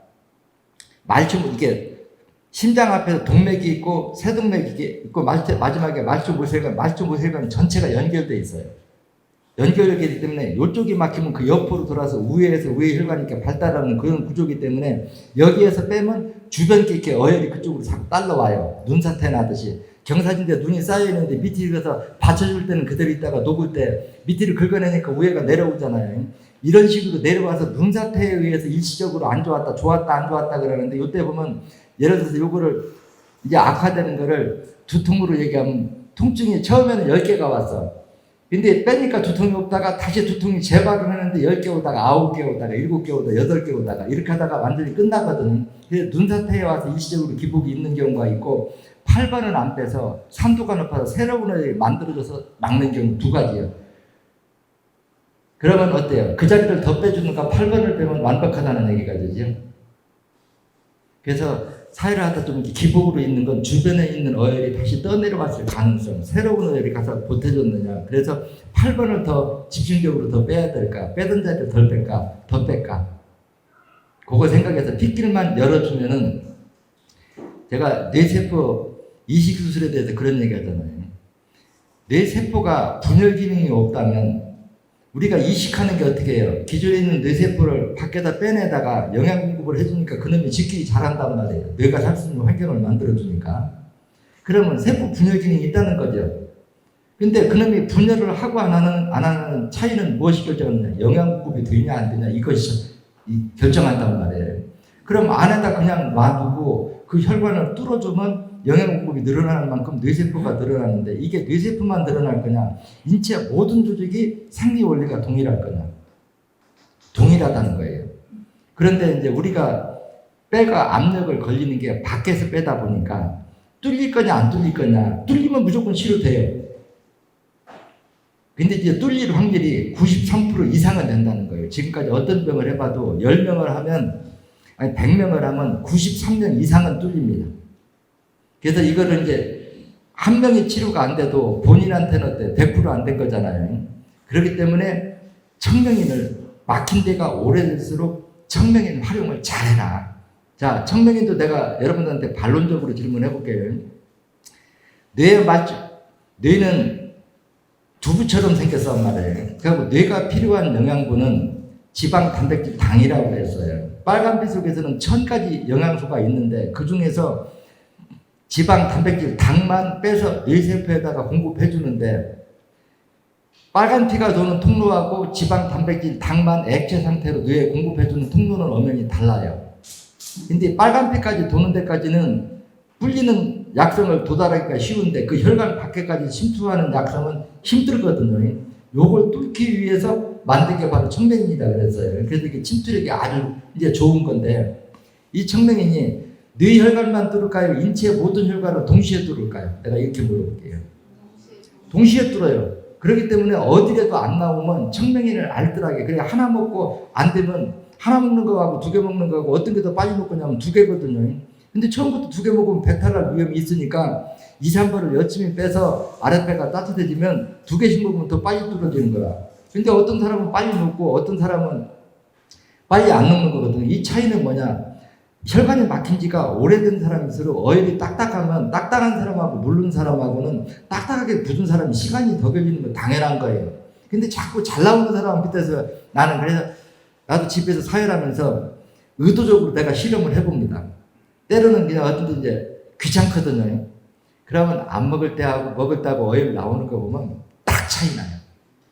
말충 이게 심장 앞에서 동맥이 있고 세동맥이 있고 마지막에 말충무혈관 전체가 연결되어 있어요. 연결되기 때문에 이쪽이 막히면 그 옆으로 돌아서 우회에서 우회 혈관이 이렇게 발달하는 그런 구조이기 때문에 여기에서 빼면 주변 게 이렇게 어혈이 그쪽으로 자꾸 딸러와요. 눈사태 나듯이. 경사진데 눈이 쌓여있는데 밑에 가서 받쳐줄 때는 그대로 있다가 녹을 때 밑을 긁어내니까 위에가 내려오잖아요. 이런 식으로 내려와서 눈사태에 의해서 일시적으로 안 좋았다, 좋았다, 안 좋았다 그러는데 이때 보면 예를 들어서 요거를 이제 악화되는 거를 두통으로 얘기하면 통증이 처음에는 10개가 왔어. 근데 빼니까 두통이 없다가 다시 두통이 재발을 하는데 10개 오다가 9개 오다가 7개 오다가 8개 오다가 이렇게 하다가 완전히 끝나거든. 그래서 눈사태에 와서 일시적으로 기복이 있는 경우가 있고 8번은 안 빼서 산도가 높아서 새로운 애를 만들어져서 막는 경우 두 가지예요. 그러면 어때요? 그 자리를 더 빼주는가 8번을 빼면 완벽하다는 얘기가 되죠. 그래서 사회를 하다 좀 기복으로 있는 건 주변에 있는 어혈이 다시 떠내려왔을 가능성, 새로운 어혈이 가서 보태줬느냐. 그래서 8번을 더 집중적으로 더 빼야 될까? 빼던 자리를 덜 뺄까? 더 뺄까? 그거 생각해서 핏길만 열어주면은 제가 뇌세포 이식수술에 대해서 그런 얘기 하잖아요. 뇌세포가 분열 기능이 없다면 우리가 이식하는 게 어떻게 해요? 기존에 있는 뇌세포를 밖에다 빼내다가 영양 공급을 해주니까 그놈이 지키기 잘한단 말이에요. 뇌가 살 수 있는 환경을 만들어주니까. 그러면 세포 분열 기능이 있다는 거죠. 근데 그놈이 분열을 하고 안 하는 차이는 무엇이 결정하느냐? 영양 공급이 되냐 안 되냐 이것이 결정한단 말이에요. 그럼 안에다 그냥 놔두고 그 혈관을 뚫어주면 영양 공급이 늘어나는 만큼 뇌세포가 늘어나는데 이게 뇌세포만 늘어날 거냐? 인체 모든 조직이 생리 원리가 동일할 거냐? 동일하다는 거예요. 그런데 이제 우리가 뼈가 압력을 걸리는 게 밖에서 빼다 보니까 뚫릴 거냐 안 뚫릴 거냐? 뚫리면 무조건 치료돼요. 근데 이제 뚫릴 확률이 93% 이상은 된다는 거예요. 지금까지 어떤 병을 해봐도 10명을 하면 아니 100명을 하면 93명 이상은 뚫립니다. 그래서 이거를 이제 한 명이 치료가 안 돼도 본인한테는 100% 안 된 거잖아요. 그렇기 때문에 청명인을 막힌 데가 오래될수록 청명인 활용을 잘해라. 자, 청명인도 내가 여러분들한테 반론적으로 질문해 볼게요. 뇌는 두부처럼 생겼단 말이에요. 그리고 뇌가 필요한 영양분은 지방, 단백질, 당이라고 했어요. 빨간빛 속에서는 1000가지 영양소가 있는데 그 중에서 지방, 단백질, 당만 빼서 뇌세포에다가 공급해 주는데 빨간 피가 도는 통로하고 지방, 단백질, 당만 액체 상태로 뇌에 공급해 주는 통로는 엄연히 달라요. 근데 빨간 피까지 도는 데까지는 불리는 약성을 도달하기가 쉬운데 그 혈관 밖에까지 침투하는 약성은 힘들거든요. 요걸 뚫기 위해서 만든 게 바로 청명인이다 그랬어요. 그래서 이게 침투력이 아주 이제 좋은 건데 이 청명인이 뇌혈관만 뚫을까요? 인체의 모든 혈관을 동시에 뚫을까요? 내가 이렇게 물어볼게요. 동시에 뚫어요. 그렇기 때문에 어디라도 안 나오면 청명인을 알뜰하게 그래 하나 먹고 안 되면 하나 먹는 거하고 2개 먹는 거하고 어떤 게 더 빨리 먹거냐면 2개거든요. 근데 처음부터 2개 먹으면 배탈 날 위험이 있으니까 2, 3번을 열심히 빼서 아랫배가 따뜻해지면 2개씩 먹으면 더 빨리 뚫어지는 거야. 근데 어떤 사람은 빨리 먹고 어떤 사람은 빨리 안 먹는 거거든요. 이 차이는 뭐냐? 혈관이 막힌 지가 오래된 사람일수록 어혈이 딱딱하면 딱딱한 사람하고 누른 사람하고는 딱딱하게 굳은 사람이 시간이 더 걸리는 건 당연한 거예요. 근데 자꾸 잘 나오는 사람 밑에서 나는 그래서 나도 집에서 사회하면서 의도적으로 내가 실험을 해봅니다. 때로는 그냥 어떤 이제 귀찮거든요. 그러면 안 먹을 때하고 먹을 때하고 어혈 나오는 거 보면 딱 차이 나요.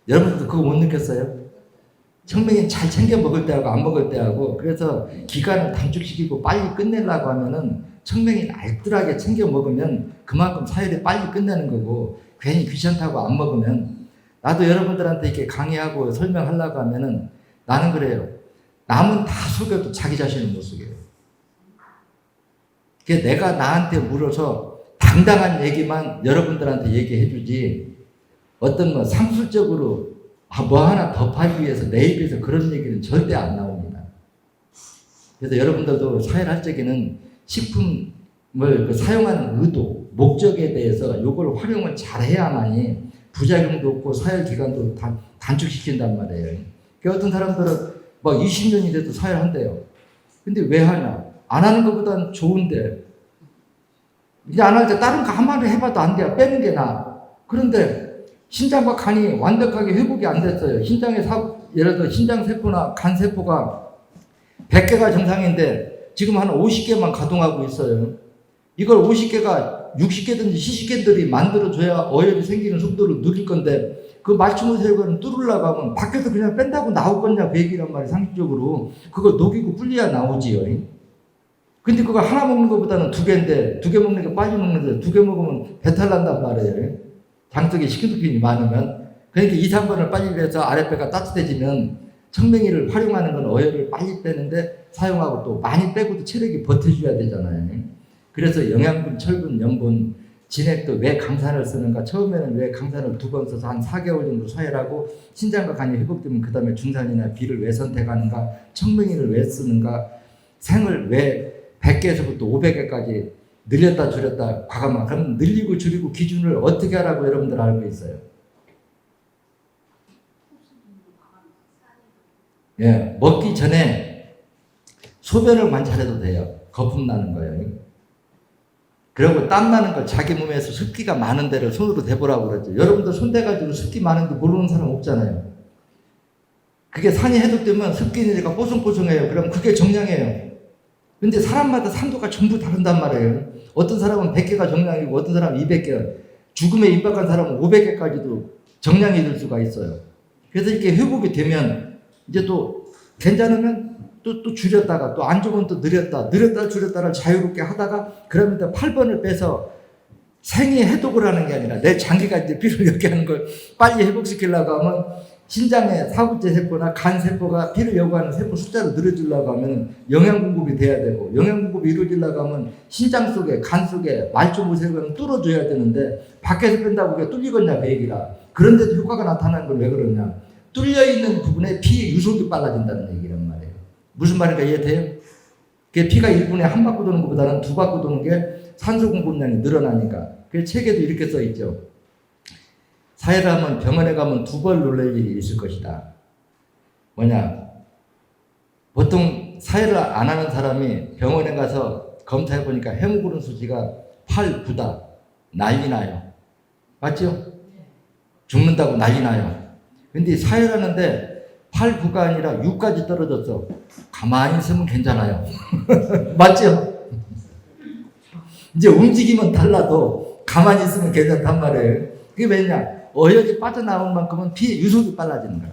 여러분들도 그거 못 느꼈어요? 청명인 잘 챙겨 먹을 때하고 안 먹을 때하고 그래서 기간을 단축시키고 빨리 끝내려고 하면은 청명인 알뜰하게 챙겨 먹으면 그만큼 사회를 빨리 끝내는 거고 괜히 귀찮다고 안 먹으면 나도 여러분들한테 이렇게 강의하고 설명하려고 하면은 나는 그래요. 남은 다 속여도 자기 자신은 못 속여요. 그게 내가 나한테 물어서 당당한 얘기만 여러분들한테 얘기해 주지 어떤 뭐 상술적으로 뭐 하나 더 파기 위해서 내 입에서 그런 얘기는 절대 안 나옵니다. 그래서 여러분들도 사회를 할 적에는 식품을 사용하는 의도, 목적에 대해서 이걸 활용을 잘 해야만이 부작용도 없고 사회 기간도 단축시킨단 말이에요. 그러니까 어떤 사람들은 뭐 20년이 돼도 사회를 한대요. 근데 왜 하냐? 안 하는 것보다는 좋은데 이제 안 할 때 다른 거 한마디 해봐도 안 돼요. 빼는 게 나아. 그런데 신장과 간이 완벽하게 회복이 안 됐어요. 예를 들어 신장세포나 간세포가 100개가 정상인데 지금 한 50개만 가동하고 있어요. 이걸 50개가 60개든지 70개들이 만들어줘야 어혈이 생기는 속도를 느릴 건데 그 말충의 혈관을 뚫으려고 하면 밖에서 그냥 뺀다고 나올 거냐 그 얘기란 말이에요. 상식적으로. 그걸 녹이고 불려야 나오지요. 근데 그거 하나 먹는 것보다는 두 개인데, 두 개 먹는 게 빨리 먹는데, 두 개 먹으면 배탈 난단 말이에요. 장 속에 식이도균이 많으면. 그러니까 2, 3번을 빨리 빼서 아랫배가 따뜻해지면 청명이를 활용하는 건 어혈을 빨리 빼는데 사용하고 또 많이 빼고도 체력이 버텨줘야 되잖아요. 그래서 영양분, 철분, 염분, 진액도 왜 강산을 쓰는가? 처음에는 왜 강산을 2번 써서 한 4개월 정도 서열하고 신장과 간이 회복되면 그 다음에 중산이나 비를 왜 선택하는가? 청명이를 왜 쓰는가? 생을 왜 100개에서부터 500개까지 늘렸다 줄였다 과감하게 그럼 늘리고 줄이고 기준을 어떻게 하라고 여러분들 알고 있어요? 예, 먹기 전에 소변을 관찰해도 돼요. 거품 나는 거예요. 그리고 땀 나는 걸 자기 몸에서 습기가 많은 데를 손으로 대보라고 그랬죠. 여러분들 손 대가지고 습기 많은데 모르는 사람 없잖아요. 그게 산이 해독되면 습기니까 뽀송뽀송해요. 그럼 그게 정량이에요. 근데 사람마다 산도가 전부 다른단 말이에요. 어떤 사람은 100개가 정량이고 어떤 사람은 200개. 죽음에 임박한 사람은 500개까지도 정량이 될 수가 있어요. 그래서 이렇게 회복이 되면 이제 또 괜찮으면 또 줄였다가 또 안 좋으면 또 늘렸다 줄였다를 자유롭게 하다가 그러면 또 8번을 빼서 생이 해독을 하는 게 아니라 내 장기가 이제 피를 이렇게 하는 걸 빨리 회복시키려고 하면 신장의 사구째 세포나 간 세포가 피를 요구하는 세포 숫자를 늘려주려고 하면 영양 공급이 돼야 되고 영양 공급이 이루어지려고 하면 신장 속에 간 속에 말초모세관을 뚫어줘야 되는데 밖에서 뺀다고 그게 뚫리겠냐 그 얘기라. 그런데도 효과가 나타나는 걸 왜 그러냐. 뚫려있는 부분에 피 유속이 빨라진다는 얘기란 말이에요. 무슨 말인가 이해돼요? 그 피가 1분에 한 바퀴 도는 것보다는 2바퀴 도는 게 산소 공급량이 늘어나니까. 그 책에도 이렇게 써 있죠. 사회를 하면 병원에 가면 2번 놀랄 일이 있을 것이다. 뭐냐? 보통 사회를 안 하는 사람이 병원에 가서 검사해 보니까 헤모글로빈 수치가 8, 9다. 난리 나요. 맞죠? 죽는다고 난리 나요. 근데 사회를 하는데 8, 9가 아니라 6까지 떨어졌어. 가만히 있으면 괜찮아요. 맞죠? 이제 움직이면 달라도 가만히 있으면 괜찮단 말이에요. 그게 왜냐? 어혈이 빠져나온 만큼은 피 유속이 빨라지는 거야.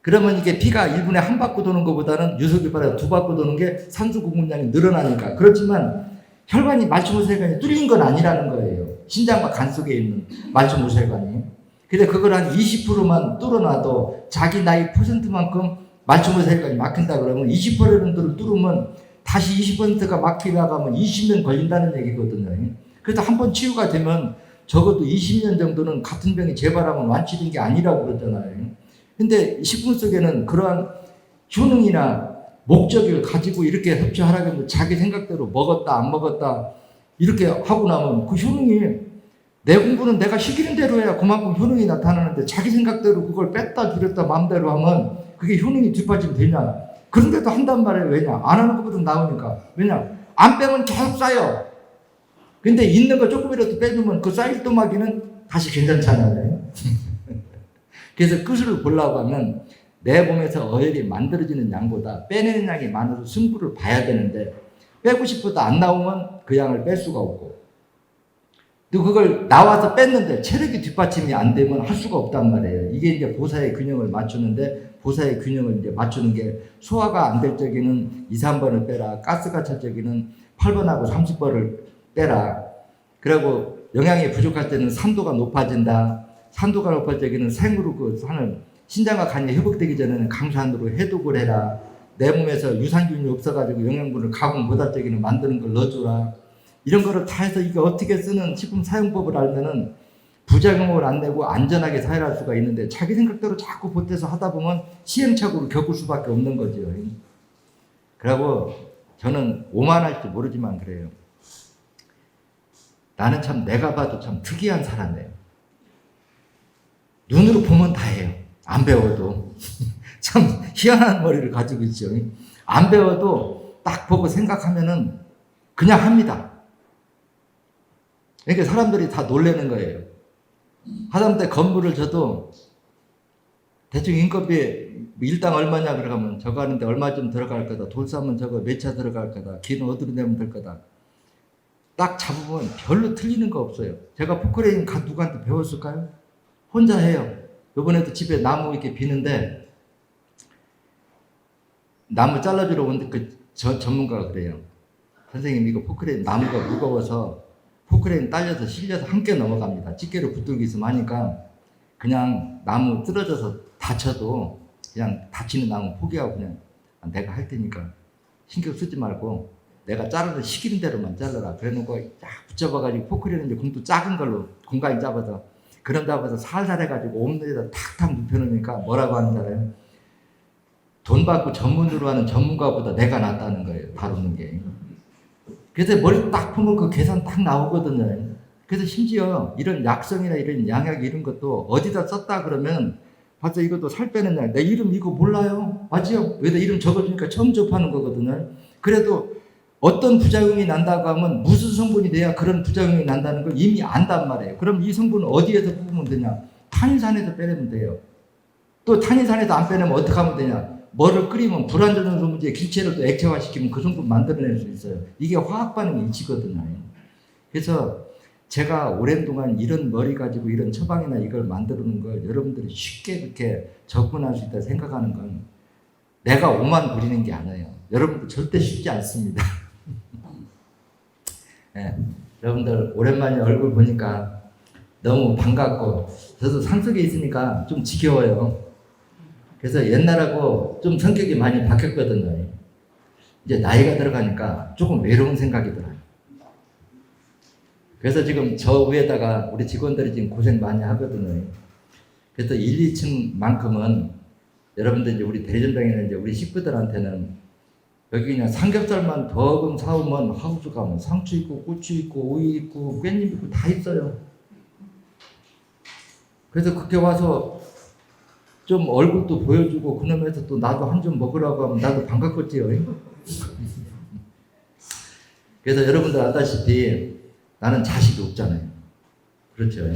그러면 이게 피가 1분에 한 바퀴 도는 것보다는 유속이 빨라서 2바퀴 도는 게 산소 공급량이 늘어나니까. 그렇지만 혈관이 말초모세혈관이 뚫린 건 아니라는 거예요. 신장과 간 속에 있는 말초모세혈관이. 근데 그걸 한 20%만 뚫어놔도 자기 나이 %만큼 말초모세혈관이 막힌다 그러면 20%를 뚫으면 다시 20%가 막히다가 하면 20년 걸린다는 얘기거든요. 그래서 한번 치유가 되면 적어도 20년 정도는 같은 병이 재발하면 완치된 게 아니라고 그러잖아요. 근데 식품 속에는 그러한 효능이나 목적을 가지고 이렇게 섭취하라고 하면 자기 생각대로 먹었다 안 먹었다 이렇게 하고 나면 그 효능이 내 공부는 내가 시키는 대로 해야 그만큼 효능이 나타나는데 자기 생각대로 그걸 뺐다 줄였다 마음대로 하면 그게 효능이 뒷받침 되냐. 그런데도 한단 말이에요. 왜냐? 안 하는 것보다 나으니까. 왜냐? 안 빼면 계속 쌓여. 근데 있는 거 조금이라도 빼주면 그 쌓일 또마기는 다시 괜찮잖아요. 그래서 끝을 보려고 하면 내 몸에서 어혈이 만들어지는 양보다 빼내는 양이 많아서 승부를 봐야 되는데 빼고 싶어도 안 나오면 그 양을 뺄 수가 없고 또 그걸 나와서 뺐는데 체력이 뒷받침이 안 되면 할 수가 없단 말이에요. 이게 이제 보사의 균형을 맞추는데 보사의 균형을 이제 맞추는 게 소화가 안 될 적에는 2, 3번을 빼라. 가스가 찰 적에는 8번하고 30번을 빼라. 그리고 영양이 부족할 때는 산도가 높아진다. 산도가 높아질 적에는 생으로 그 산을 신장과 간이 회복되기 전에는 강산으로 해독을 해라. 내 몸에서 유산균이 없어가지고 영양분을 가공 못할 적에는 만드는 걸 넣어줘라. 이런 거를 다 해서 이게 어떻게 쓰는 식품 사용법을 알면은 부작용을 안 내고 안전하게 사용할 수가 있는데 자기 생각대로 자꾸 보태서 하다 보면 시행착오를 겪을 수밖에 없는 거죠. 그리고 저는 오만할지 모르지만 그래요. 나는 참 내가 봐도 참 특이한 사람이에요. 눈으로 보면 다 해요. 안 배워도. 참 희한한 머리를 가지고 있죠. 안 배워도 딱 보고 생각하면은 그냥 합니다. 그러니까 사람들이 다 놀라는 거예요. 하다못해 건물을 줘도 대충 인건비 일당 얼마냐 그러면 저거 하는데 얼마쯤 들어갈 거다. 돌 싸면 저거 몇 차 들어갈 거다. 길은 어디로 내면 될 거다. 딱 잡으면 별로 틀리는 거 없어요. 제가 포크레인 누구한테 배웠을까요? 혼자 해요. 이번에도 집에 나무 이렇게 비는데 나무 잘라주러 온데 그 전문가가 그래요. 선생님 이거 포크레인 나무가 무거워서 포크레인 딸려서 실려서 함께 넘어갑니다. 집게로 붙들고 있으면 하니까 그냥 나무 쓰러져서 다쳐도 그냥 다치는 나무 포기하고 그냥 내가 할 테니까 신경 쓰지 말고 내가 자르는 시키는 대로만 잘라라. 그래놓고 쫙 붙잡아가지고 포크레인은 이제 공도 작은 걸로 공간이 작아서 그런 잡아서 살살 해가지고 옴에다 탁탁 눕혀놓으니까 뭐라고 하는 줄 알아요? 돈 받고 전문으로 하는 전문가보다 내가 낫다는 거예요. 다루는 게. 그래서 머리 딱 보면 그 계산 딱 나오거든요. 그래서 심지어 이런 약성이나 이런 양약 이런 것도 어디다 썼다 그러면 봤어 이것도 살 빼는 날 내 이름 이거 몰라요? 맞지요? 왜다 이름 적어주니까 처음 접하는 거거든요. 그래도 어떤 부작용이 난다고 하면 무슨 성분이 돼야 그런 부작용이 난다는 걸 이미 안단 말이에요. 그럼 이 성분은 어디에서 뽑으면 되냐? 탄산에서 빼내면 돼요. 또 탄산에서 안 빼내면 어떻게 하면 되냐? 뭐를 끓이면 불안전성 소문제 기체를 또 액체화시키면 그 성분 만들어낼 수 있어요. 이게 화학 반응이 이치거든요. 그래서 제가 오랜 동안 이런 머리 가지고 이런 처방이나 이걸 만드는 걸 여러분들이 쉽게 그렇게 접근할 수 있다 생각하는 건 내가 오만 부리는 게 아니에요. 여러분들 절대 쉽지 않습니다. 네, 여러분들 오랜만에 얼굴 보니까 너무 반갑고 저도 산속에 있으니까 좀 지겨워요. 그래서 옛날하고 좀 성격이 많이 바뀌었거든요. 이제 나이가 들어가니까 조금 외로운 생각이 들어요. 그래서 지금 저 위에다가 우리 직원들이 지금 고생 많이 하거든요. 그래서 1, 2층만큼은 여러분들 이제 우리 대전동에는 이제 우리 식구들한테는 여기 그냥 삼겹살만 더금 사오면 하우스가 뭐 상추 있고 고추 있고 오이 있고 깻잎 있고 다 있어요. 그래서 그렇게 와서 좀 얼굴도 보여주고 그놈에서 또 나도 한 점 먹으라고 하면 나도 반갑겠지요. 그래서 여러분들 알다시피 나는 자식이 없잖아요. 그렇죠.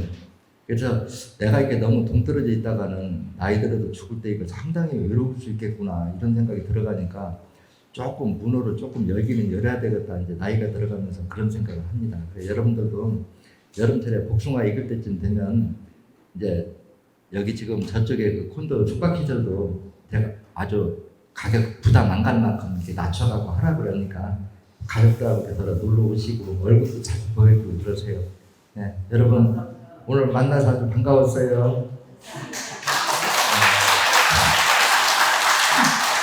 그래서 내가 이렇게 너무 동떨어져 있다가는 나이 들어도 죽을 때 이거 상당히 외로울 수 있겠구나 이런 생각이 들어가니까 조금 문호를 조금 열기는 열어야 되겠다 이제 나이가 들어가면서 그런 생각을 합니다. 그래서 여러분들도 여름철에 복숭아 익을 때쯤 되면 이제 여기 지금 저쪽에 그 콘도 숙박시설도 제가 아주 가격 부담 안 갈 만큼 이렇게 낮춰가고 하라 그러니까 가족들하고 이렇게 놀러 오시고 얼굴도 자주 보이고 그러세요. 네, 여러분 오늘 만나서 아주 반가웠어요.